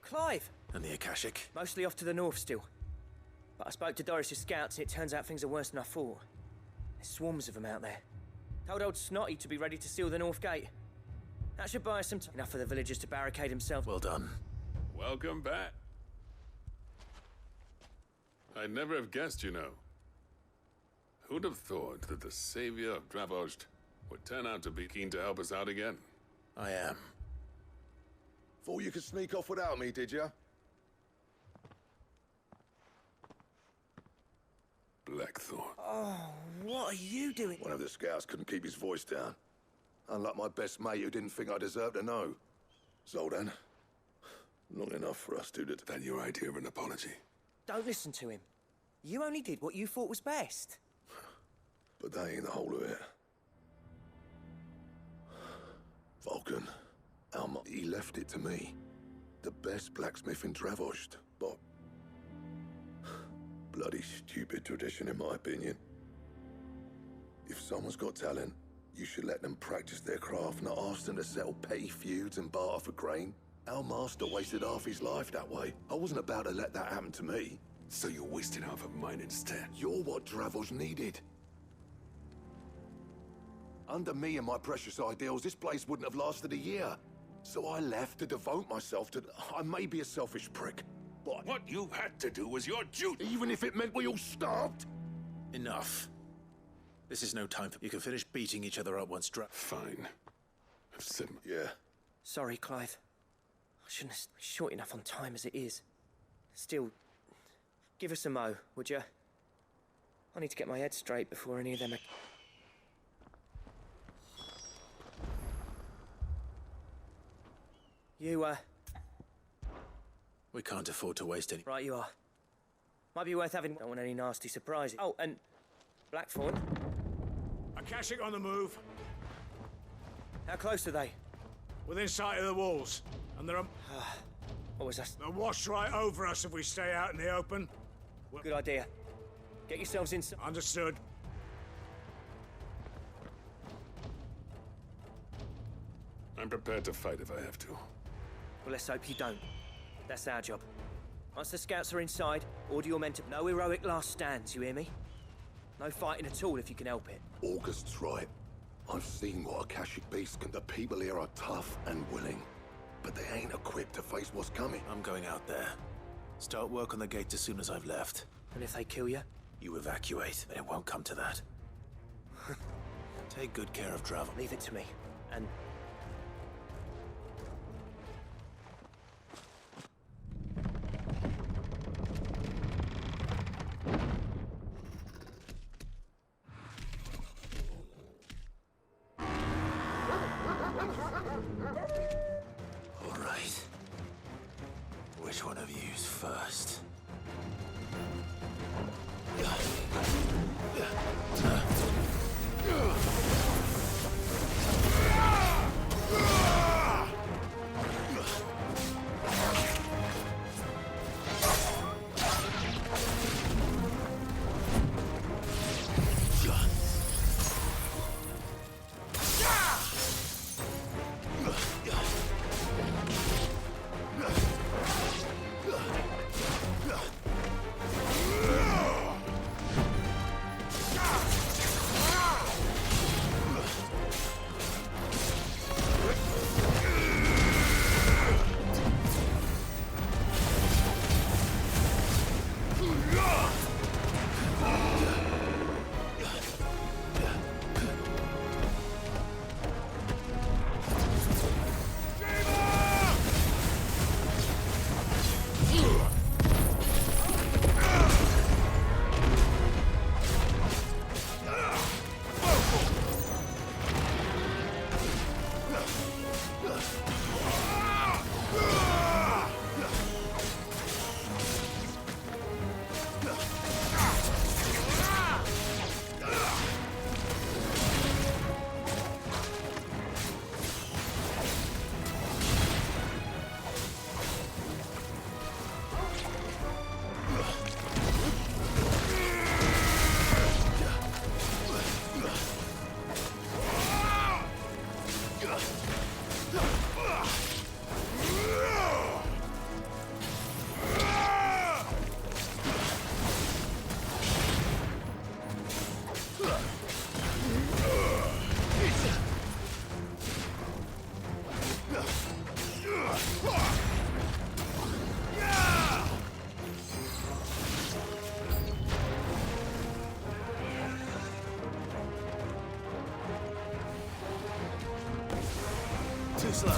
Speaker 15: Clive!
Speaker 14: And the Akashic?
Speaker 15: Mostly off to the north still. But I spoke to Doris's scouts and it turns out things are worse than I thought. There's swarms of them out there. Told old Snotty to be ready to seal the north gate. That should buy us some time. Enough for the villagers to barricade themselves.
Speaker 14: Well done.
Speaker 18: Welcome back. I'd never have guessed, you know. Who'd have thought that the savior of Dravost would turn out to be keen to help us out again?
Speaker 14: I am.
Speaker 19: Thought you could sneak off without me, did you?
Speaker 18: Blackthorn.
Speaker 15: Oh, what are you doing?
Speaker 19: One of the scouts couldn't keep his voice down. Unlike my best mate who didn't think I deserved to know. Zoldan, not enough for us two to...
Speaker 18: That your idea of an apology?
Speaker 15: Don't listen to him. You only did what you thought was best.
Speaker 19: But that ain't the whole of it. Vulcan, he left it to me. The best blacksmith in Dravost, but... bloody stupid tradition, in my opinion. If someone's got talent, you should let them practice their craft, not ask them to settle petty feuds and barter for grain. Our master wasted half his life that way. I wasn't about to let that happen to me.
Speaker 18: So you wasted half of mine instead?
Speaker 19: You're what Dravost needed. Under me and my precious ideals, this place wouldn't have lasted a year. So I left to devote myself to... I may be a selfish prick, but...
Speaker 18: What you had to do was your duty!
Speaker 19: Even if it meant we all starved?
Speaker 14: Enough. This is no time for... You can finish beating each other up once
Speaker 18: Fine. I've said...
Speaker 19: Yeah.
Speaker 15: Sorry, Clive. I shouldn't have... Short enough on time as it is. Still, give us a mo, would you? I need to get my head straight before any of them... You,
Speaker 14: We can't afford to waste any...
Speaker 15: Right, you are. Might be worth having... Don't want any nasty surprises. Oh, and... Blackthorn.
Speaker 5: Akashic on the move.
Speaker 15: How close are they?
Speaker 5: Within sight of the walls. And they're...
Speaker 15: What was that?
Speaker 5: They'll wash right over us if we stay out in the open.
Speaker 15: Good idea. Get yourselves inside.
Speaker 5: Understood.
Speaker 18: I'm prepared to fight if I have to.
Speaker 15: Well, let's hope you don't. That's our job. Once the scouts are inside, order your men to... No heroic last stands, you hear me? No fighting at all if you can help it.
Speaker 19: August's right. I've seen what Akashic beasts can... The people here are tough and willing. But they ain't equipped to face what's coming.
Speaker 14: I'm going out there. Start work on the gate as soon as I've left.
Speaker 15: And if they kill you?
Speaker 14: You evacuate, but it won't come to that. Take good care of Dravost.
Speaker 15: Leave it to me. And...
Speaker 14: All right. Which one of you's first?
Speaker 5: slow.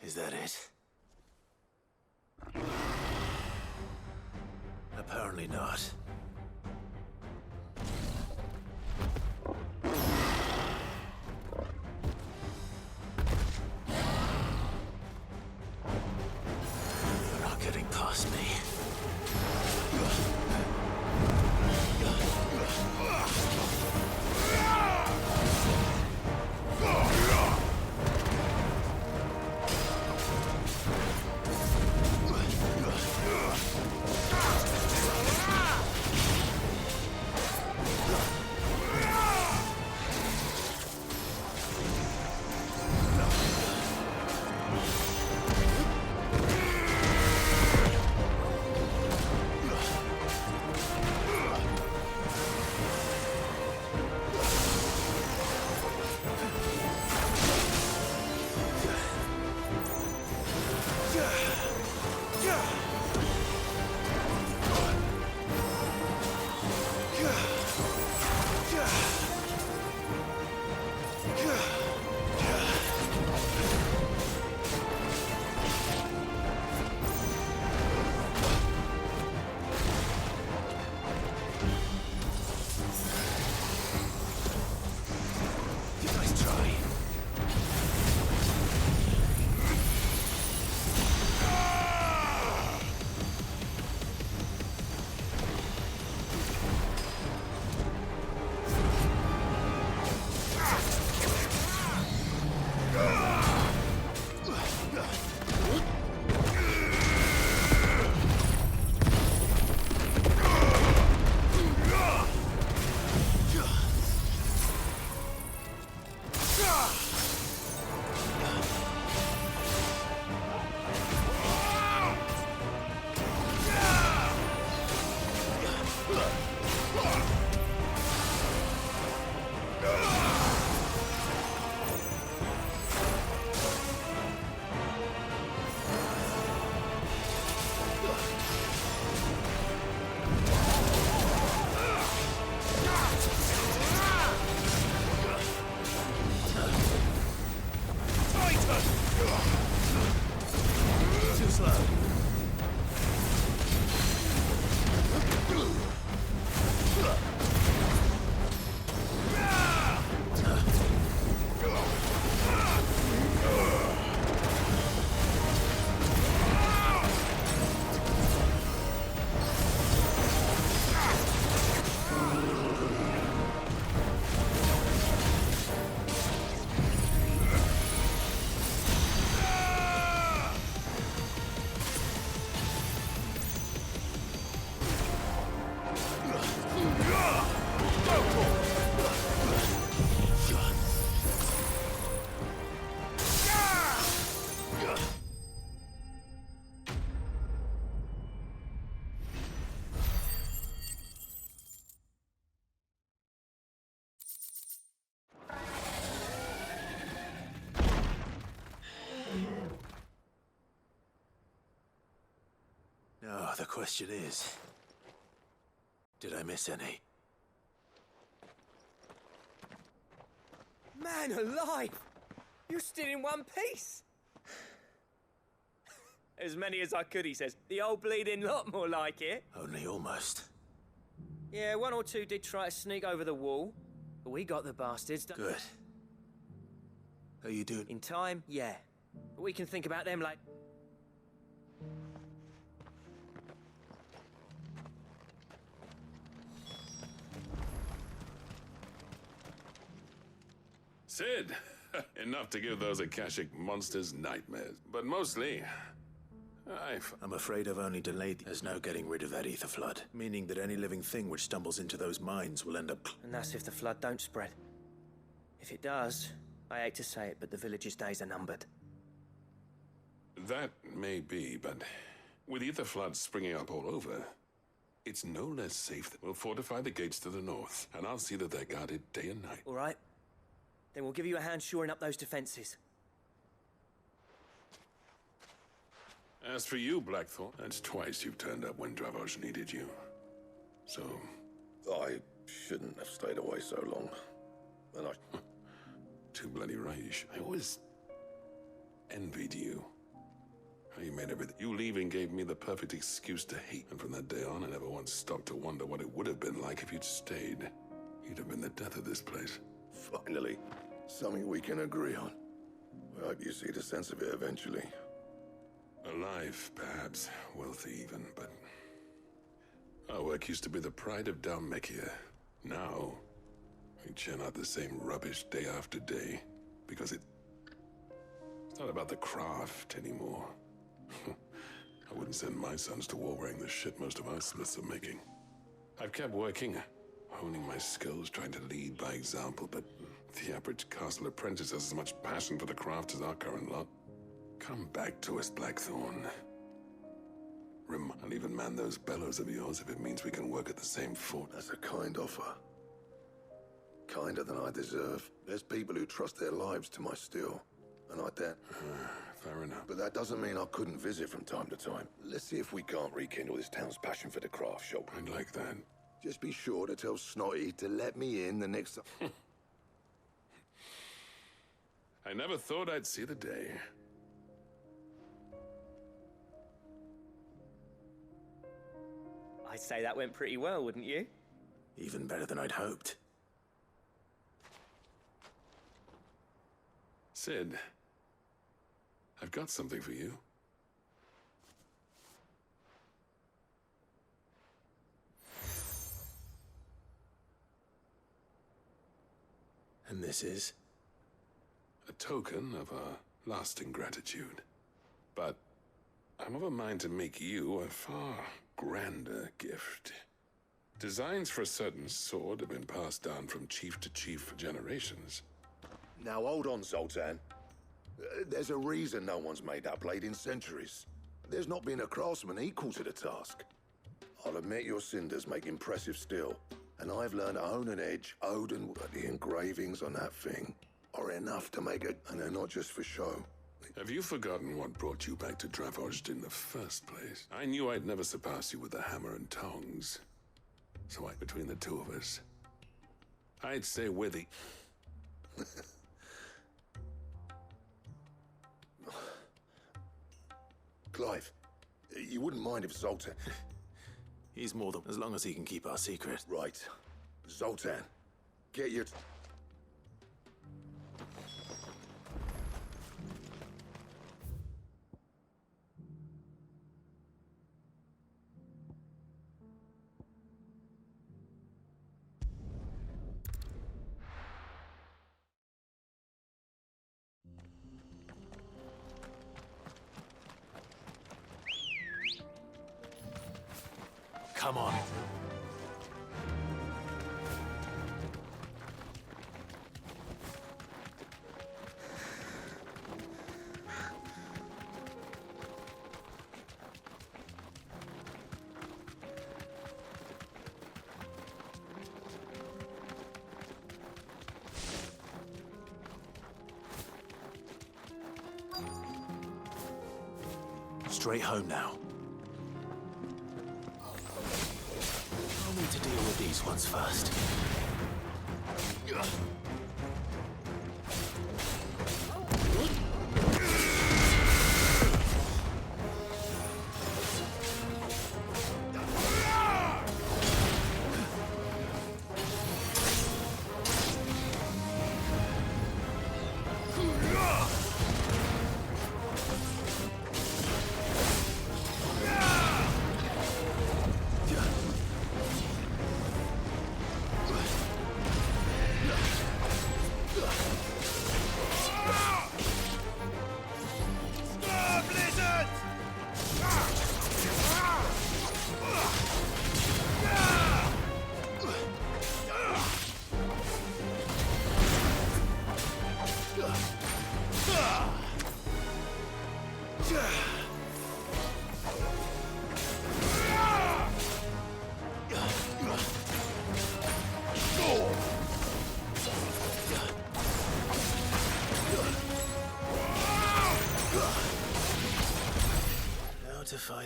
Speaker 5: Is that it? Apparently not. You're not getting past me. Now, the question is, did I miss any?
Speaker 15: Man alive! You're still in one piece! As many as I could, he says. The old bleeding lot, more like it.
Speaker 5: Only almost.
Speaker 15: Yeah, one or two did try to sneak over the wall, but we got the bastards.
Speaker 5: Good. How you doing?
Speaker 15: In time, yeah. But we can think about them like...
Speaker 18: Sid! Enough to give those Akashic monsters nightmares. But mostly,
Speaker 5: I'm afraid I've only delayed. There's no getting rid of that ether flood, meaning that any living thing which stumbles into those mines will end up...
Speaker 15: And that's if the flood don't spread. If it does, I hate to say it, but the village's days are numbered.
Speaker 18: That may be, but with ether floods springing up all over, it's no less safe. We'll fortify the gates to the north, and I'll see that they're guarded day and night.
Speaker 15: All right. Then we'll give you a hand shoring up those defenses.
Speaker 18: As for you, Blackthorn, that's twice you've turned up when Dravoj needed you. So...
Speaker 19: I shouldn't have stayed away so long. And I...
Speaker 18: Too bloody right. I always envied you. How you made everything. You leaving gave me the perfect excuse to hate. And from that day on, I never once stopped to wonder what it would have been like if you'd stayed. You'd have been the death of this place.
Speaker 19: Finally, something we can agree on. I hope you see the sense of it eventually.
Speaker 18: Alive, perhaps. Wealthy even, but... Our work used to be the pride of Dalmekia. Now, we churn out the same rubbish day after day. Because it's not about the craft anymore. I wouldn't send my sons to war wearing the shit most of our smiths are making. I've kept working, honing my skills, trying to lead by example, but the average castle apprentice has as much passion for the craft as our current lot. Come back to us, Blackthorn. I'll even man those bellows of yours if it means we can work at the same fort.
Speaker 19: That's a kind offer. Kinder than I deserve. There's people who trust their lives to my steel, and I don't.
Speaker 18: Fair enough.
Speaker 19: But that doesn't mean I couldn't visit from time to time. Let's see if we can't rekindle this town's passion for the craft shop.
Speaker 18: I'd like that.
Speaker 19: Just be sure to tell Snotty to let me in the next time.
Speaker 18: I never thought I'd see the day.
Speaker 15: I'd say that went pretty well, wouldn't you?
Speaker 14: Even better than I'd hoped.
Speaker 18: Sid, I've got something for you.
Speaker 14: And this is?
Speaker 18: A token of our lasting gratitude. But I'm of a mind to make you a far grander gift. Designs for a certain sword have been passed down from chief to chief for generations.
Speaker 19: Now hold on, Zoltan. There's a reason no one's made that blade in centuries. There's not been a craftsman equal to the task. I'll admit your cinders make impressive steel, and I've learned to hone an edge, Odin, but the engravings on that thing are enough to make it, and they're not just for show.
Speaker 18: Have you forgotten what brought you back to Dravoj in the first place? I knew I'd never surpass you with the hammer and tongs. So between the two of us, I'd say we're the...
Speaker 19: Clive, you wouldn't mind if Zoltan...
Speaker 14: He's more than... as long as he can keep our secret.
Speaker 19: Right. Zoltan, get your...
Speaker 14: Come on. Straight home now. I'll need to deal with these ones first.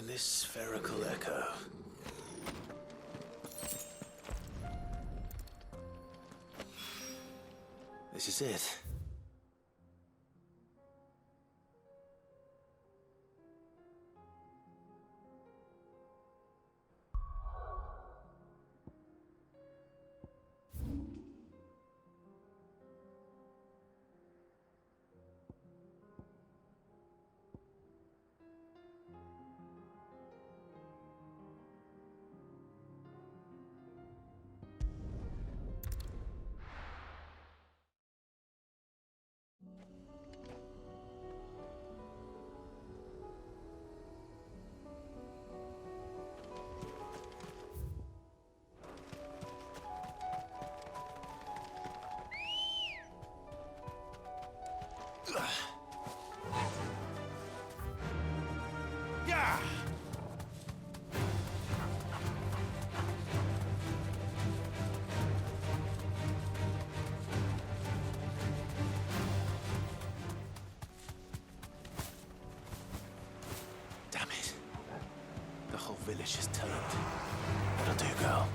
Speaker 14: in this spherical echo. This is it.
Speaker 8: Yeah!
Speaker 14: Damn it. The whole village has turned. That'll do, girl.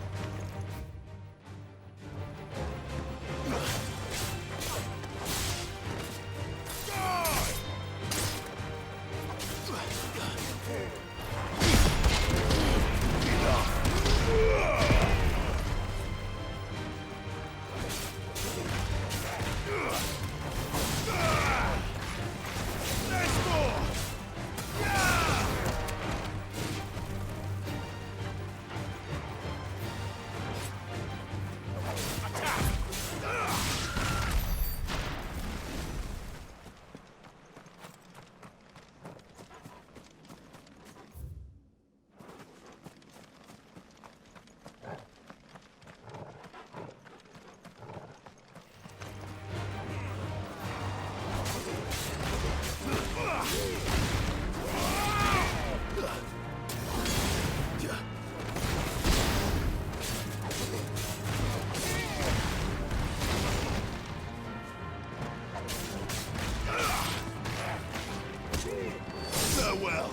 Speaker 8: Farewell.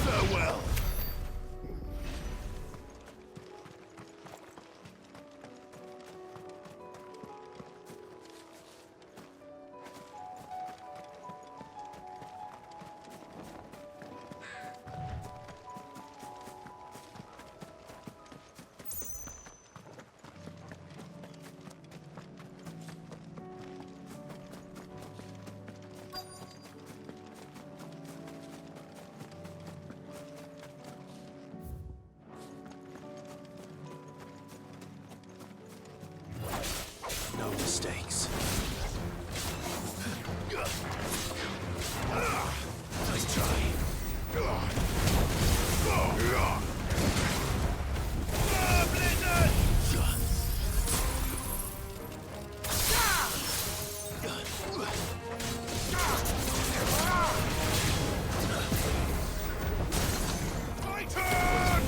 Speaker 8: Farewell.
Speaker 14: No mistakes.
Speaker 8: Nice try. Blizzard! My turn!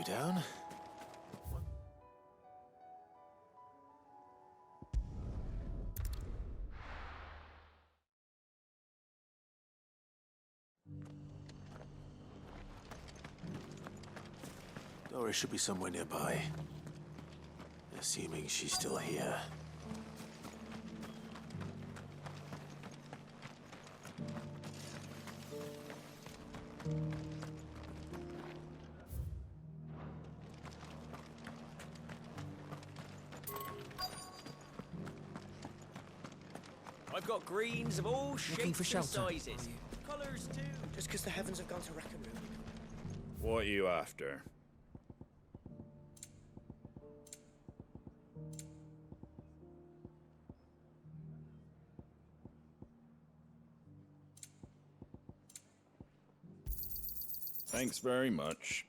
Speaker 14: down. Doris should be somewhere nearby. Assuming she's still here.
Speaker 15: I've got greens of all
Speaker 1: Looking for
Speaker 15: shapes and
Speaker 1: shelter,
Speaker 15: sizes. Colours too. Just because the heavens have gone to Rackaroo.
Speaker 20: What are you after? Thanks very much.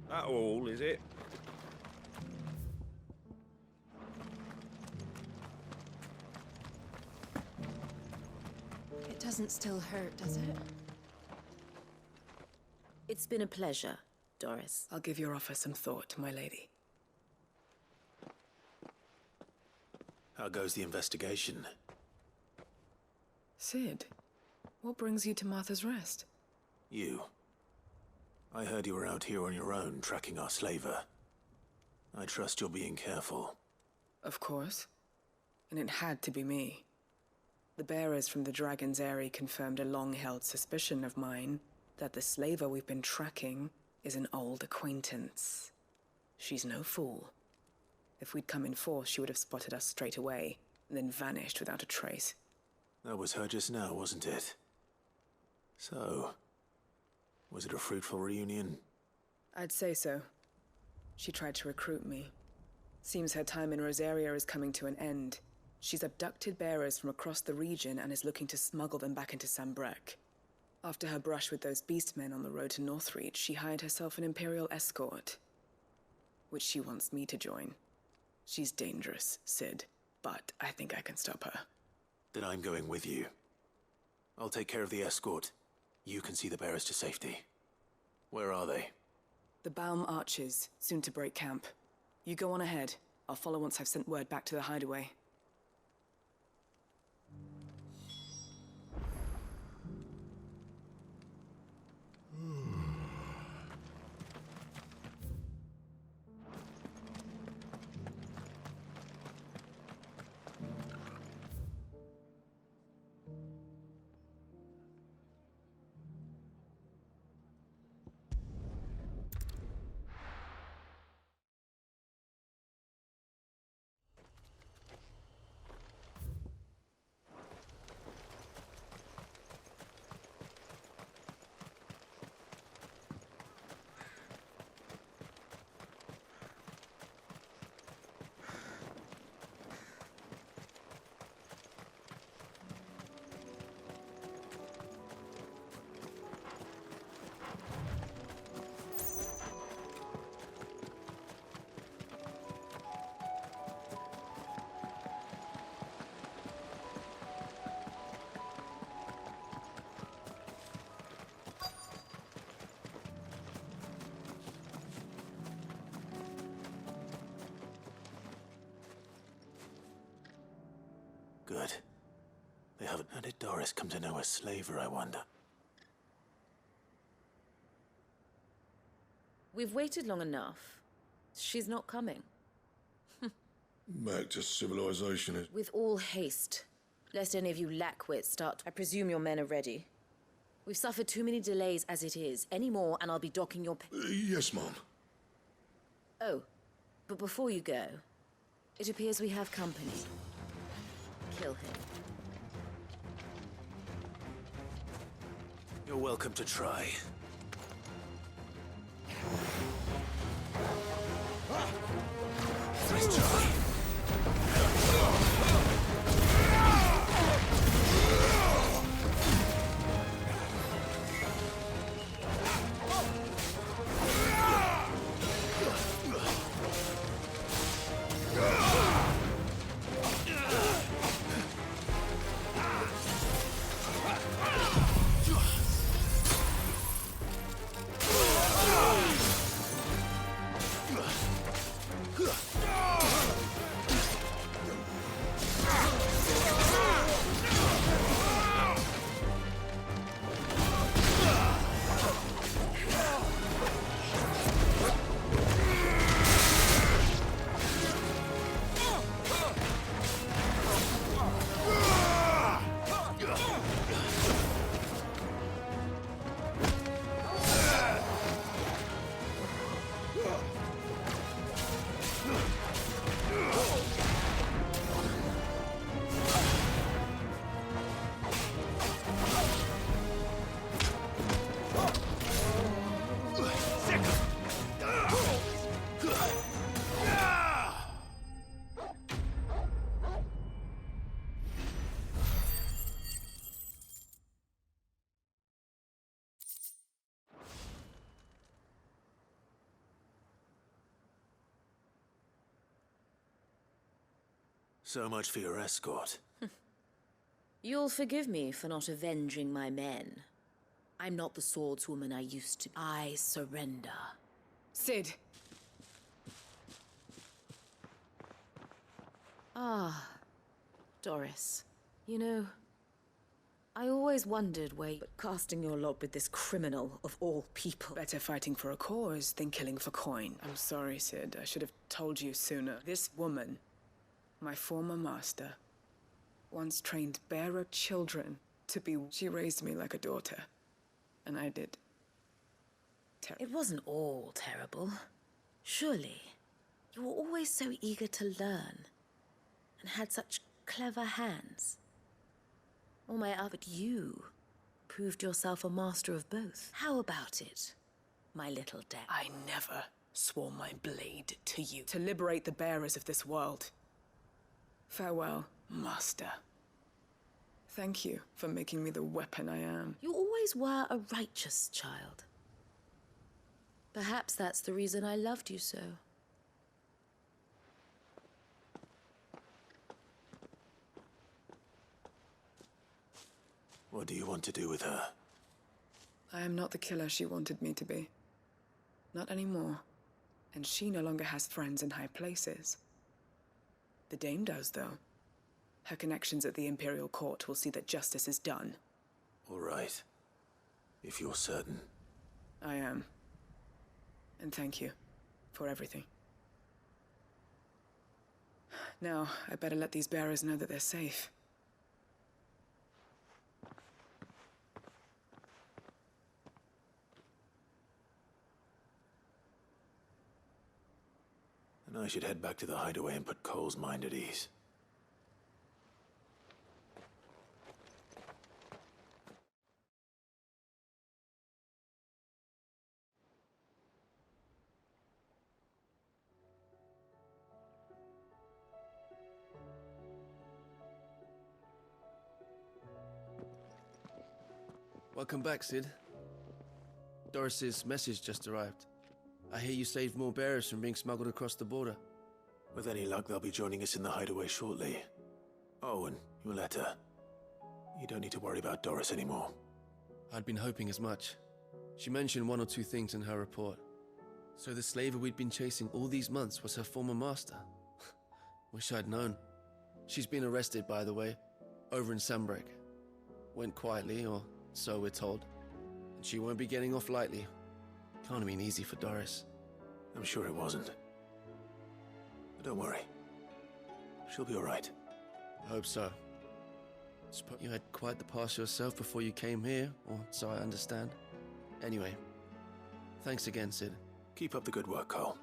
Speaker 20: That all, is it?
Speaker 17: It doesn't still hurt, does it? It's been a pleasure, Doris.
Speaker 21: I'll give your offer some thought, my lady.
Speaker 14: How goes the investigation?
Speaker 21: Sid, what brings you to Martha's Rest?
Speaker 14: You. I heard you were out here on your own, tracking our slaver. I trust you're being careful.
Speaker 21: Of course. And it had to be me. The bearers from the Dragon's Eyrie confirmed a long-held suspicion of mine that the slaver we've been tracking is an old acquaintance. She's no fool. If we'd come in force, she would have spotted us straight away, and then vanished without a trace.
Speaker 14: That was her just now, wasn't it? So, was it a fruitful reunion?
Speaker 21: I'd say so. She tried to recruit me. Seems her time in Rosaria is coming to an end. She's abducted bearers from across the region and is looking to smuggle them back into Sambrek. After her brush with those beastmen on the road to Northreach, she hired herself an Imperial escort, which she wants me to join. She's dangerous, Sid, but I think I can stop her.
Speaker 14: Then I'm going with you. I'll take care of the escort. You can see the bearers to safety. Where are they?
Speaker 21: The Baum Archers, soon to break camp. You go on ahead. I'll follow once I've sent word back to the hideaway.
Speaker 14: Good. They haven't. How did Doris come to know a slaver, I wonder?
Speaker 17: We've waited long enough. She's not coming.
Speaker 19: Back to civilization is...
Speaker 17: With all haste, lest any of you lackwits start. I presume your men are ready. We've suffered too many delays as it is. Any more, and I'll be docking your...
Speaker 19: yes, Mom.
Speaker 17: Oh, but before you go, it appears we have company. Kill him.
Speaker 14: You're welcome to try. Nice try. So much for your escort.
Speaker 17: You'll forgive me for not avenging my men. I'm not the swordswoman I used to be. I surrender.
Speaker 21: Sid!
Speaker 17: Ah, Doris. You know, I always wondered where you're casting your lot with this criminal of all people.
Speaker 21: Better fighting for a cause than killing for coin. I'm sorry, Sid. I should have told you sooner. This woman, my former master, once trained bearer children to be... She raised me like a daughter. And I did.
Speaker 17: It wasn't all terrible. Surely. You were always so eager to learn. And had such clever hands. All my other... You proved yourself a master of both. How about it, my little dad?
Speaker 21: I never swore my blade to you. To liberate the bearers of this world. Farewell, master. Thank you for making me the weapon I am.
Speaker 17: You always were a righteous child. Perhaps that's the reason I loved you so.
Speaker 14: What do you want to do with her?
Speaker 21: I am not the killer she wanted me to be. Not anymore. And she no longer has friends in high places. The Dame does, though. Her connections at the Imperial Court will see that justice is done.
Speaker 14: All right. If you're certain.
Speaker 21: I am. And thank you for everything. Now, I better let these bearers know that they're safe.
Speaker 14: And I should head back to the hideaway and put Cole's mind at ease.
Speaker 9: Welcome back, Sid. Doris's message just arrived. I hear you saved more bearers from being smuggled across the border.
Speaker 14: With any luck, they'll be joining us in the hideaway shortly. Oh, and your letter. You don't need to worry about Doris anymore.
Speaker 9: I'd been hoping as much. She mentioned one or two things in her report. So the slaver we'd been chasing all these months was her former master. Wish I'd known. She's been arrested, by the way, over in Sandbreak. Went quietly, or so we're told. And she won't be getting off lightly. Can't have been easy for Doris.
Speaker 14: I'm sure it wasn't. But don't worry. She'll be all right.
Speaker 9: I hope so. Suppose you had quite the past yourself before you came here, or so I understand. Anyway, thanks again, Sid.
Speaker 14: Keep up the good work, Cole.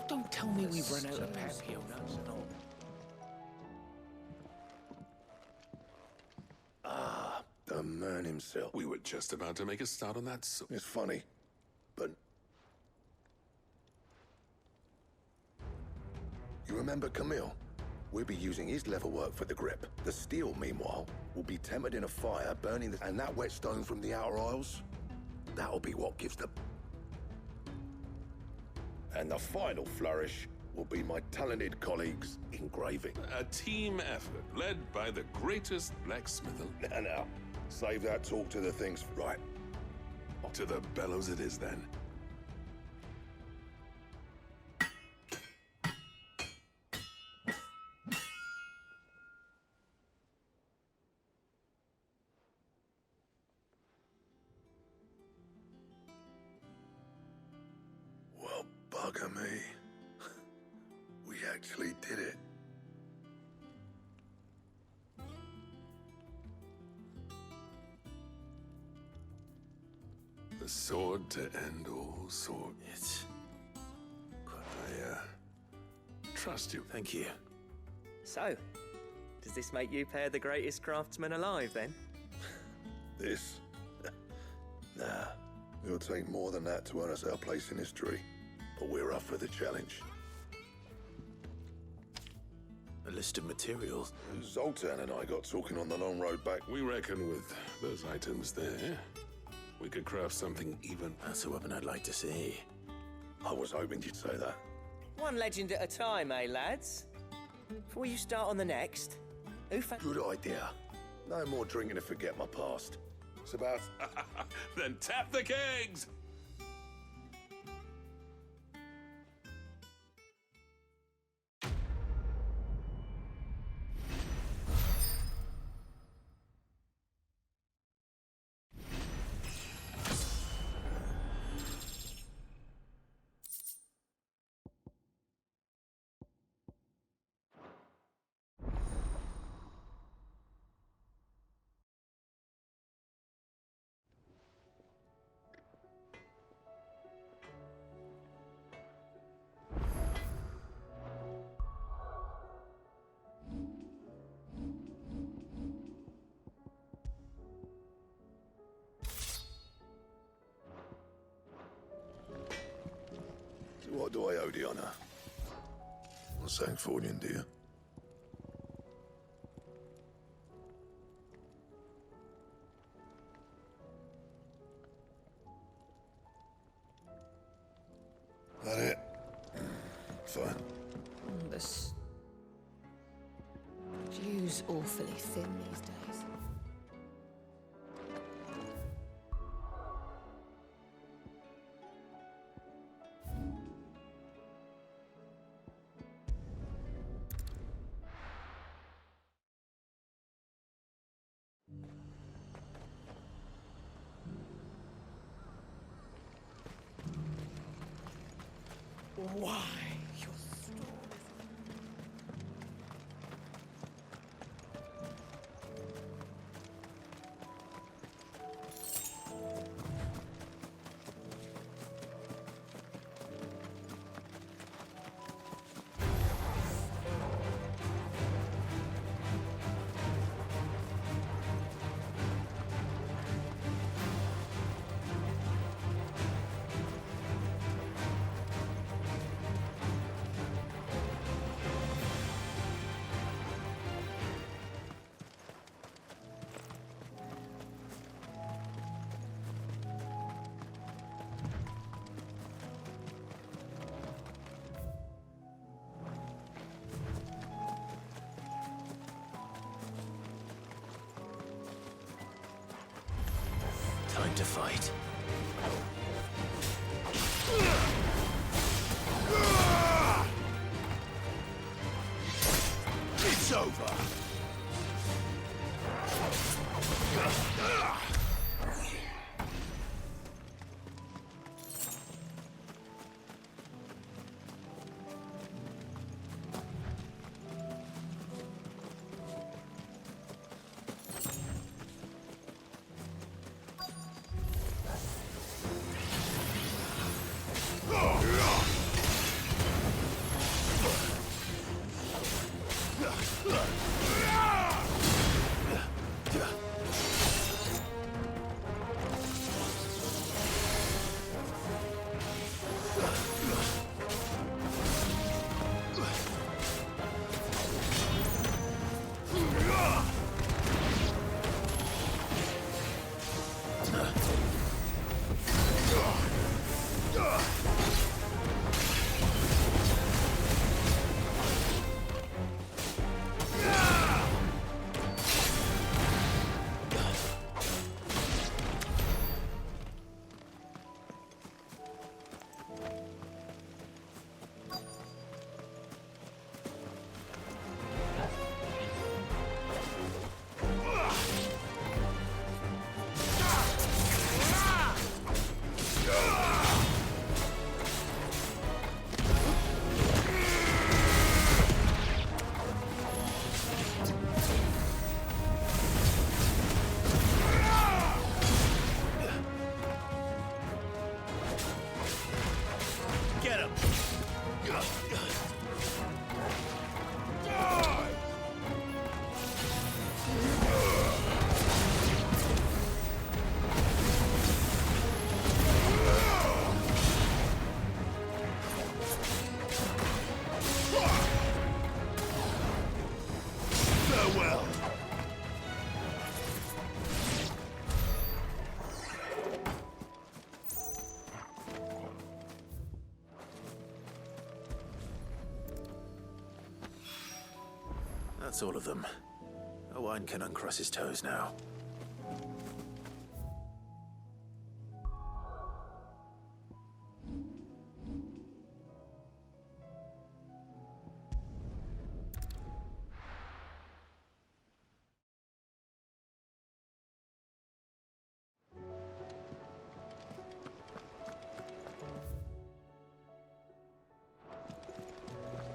Speaker 15: Don't tell me we've run out of papio nuts and all.
Speaker 19: Ah, the man himself.
Speaker 18: We were just about to make a start on that.
Speaker 19: It's funny, but... You remember Camille? We'll be using his leather work for the grip. The steel, meanwhile, will be tempered in a fire, burning the... And that wet stone from the Outer Isles? That'll be what gives the... And the final flourish will be my talented colleagues engraving.
Speaker 18: A team effort led by the greatest blacksmith.
Speaker 19: Now, save that talk to the things right.
Speaker 18: To the bellows it is then.
Speaker 19: Well, bugger me. We actually did it.
Speaker 18: The sword to end all sword.
Speaker 14: It's...
Speaker 18: I trust you.
Speaker 14: Thank you.
Speaker 15: So, Does this make you pair the greatest craftsman alive, then?
Speaker 19: This? Nah. It'll take more than that to earn us our place in history. But we're up for the challenge.
Speaker 14: A list of materials?
Speaker 19: Zoltan and I got talking on the long road back.
Speaker 18: We reckon with those items there, we could craft something even...
Speaker 14: That's a weapon I'd like to see.
Speaker 19: I was hoping you'd say that.
Speaker 15: One legend at a time, eh, lads? Before you start on the next,
Speaker 19: Good idea. No more drinking to forget my past. It's about...
Speaker 18: Then tap the kegs!
Speaker 19: What do I owe the honor? Sancfornian, dear. That it? Fine.
Speaker 17: The stew's awfully thin these days.
Speaker 8: Why?
Speaker 14: Time to fight.
Speaker 8: It's over!
Speaker 14: That's all of them. Owain can uncross his toes now.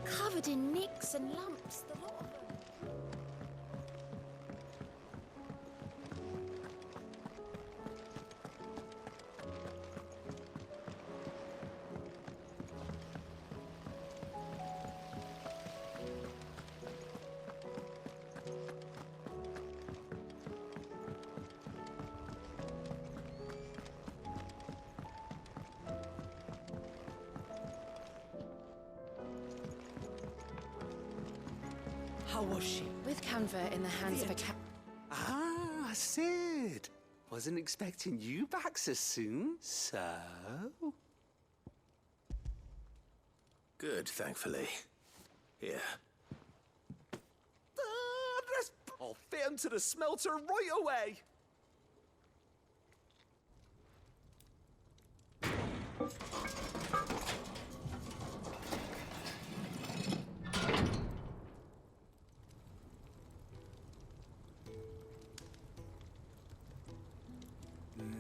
Speaker 4: Covered in nicks and lumps, the lot of them.
Speaker 16: How was she?
Speaker 4: With Canva in the hands of a cat.
Speaker 16: Ah, Sid. Wasn't expecting you back so soon, so...
Speaker 14: Good, thankfully. Here.
Speaker 16: I'll fit him to the smelter right away.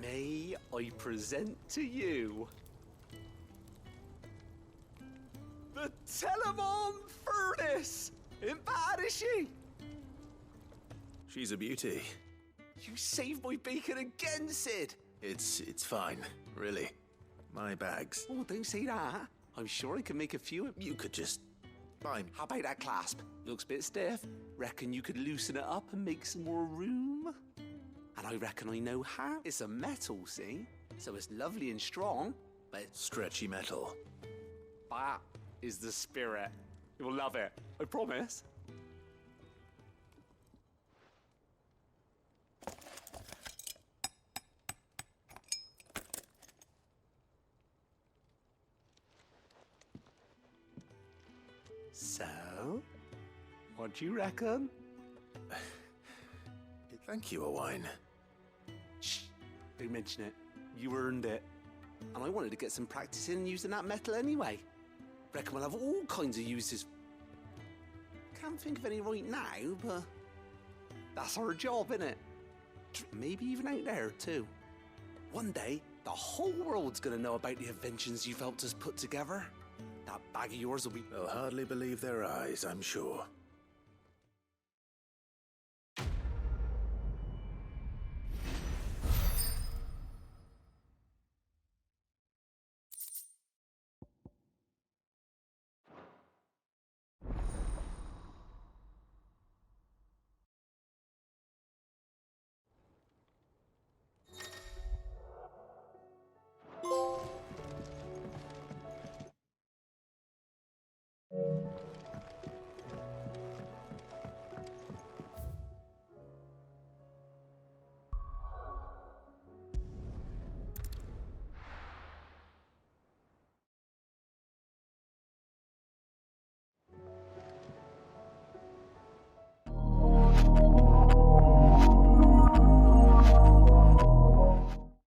Speaker 16: May I present to you the Telemon Furnace? Ain't bad, is she?
Speaker 14: She's a beauty.
Speaker 16: You saved my bacon again, Sid.
Speaker 14: It's fine, really. My bags.
Speaker 16: Oh, don't say that. I'm sure I can make a few.
Speaker 14: You could just... Fine.
Speaker 16: How about that clasp? Looks a bit stiff. Reckon you could loosen it up and make some more room? And I reckon I know how. It's a metal, see? So it's lovely and strong, but it's
Speaker 14: stretchy metal.
Speaker 16: That is the spirit. You'll love it. I promise. So, what do you reckon?
Speaker 14: Thank you, Owain.
Speaker 16: Shh, don't mention it. You earned it. And I wanted to get some practice in using that metal anyway. Reckon we'll have all kinds of uses. Can't think of any right now, but that's our job, innit? Maybe even out there, too. One day, the whole world's gonna know about the inventions you've helped us put together. That bag of yours will be...
Speaker 14: They'll hardly believe their eyes, I'm sure.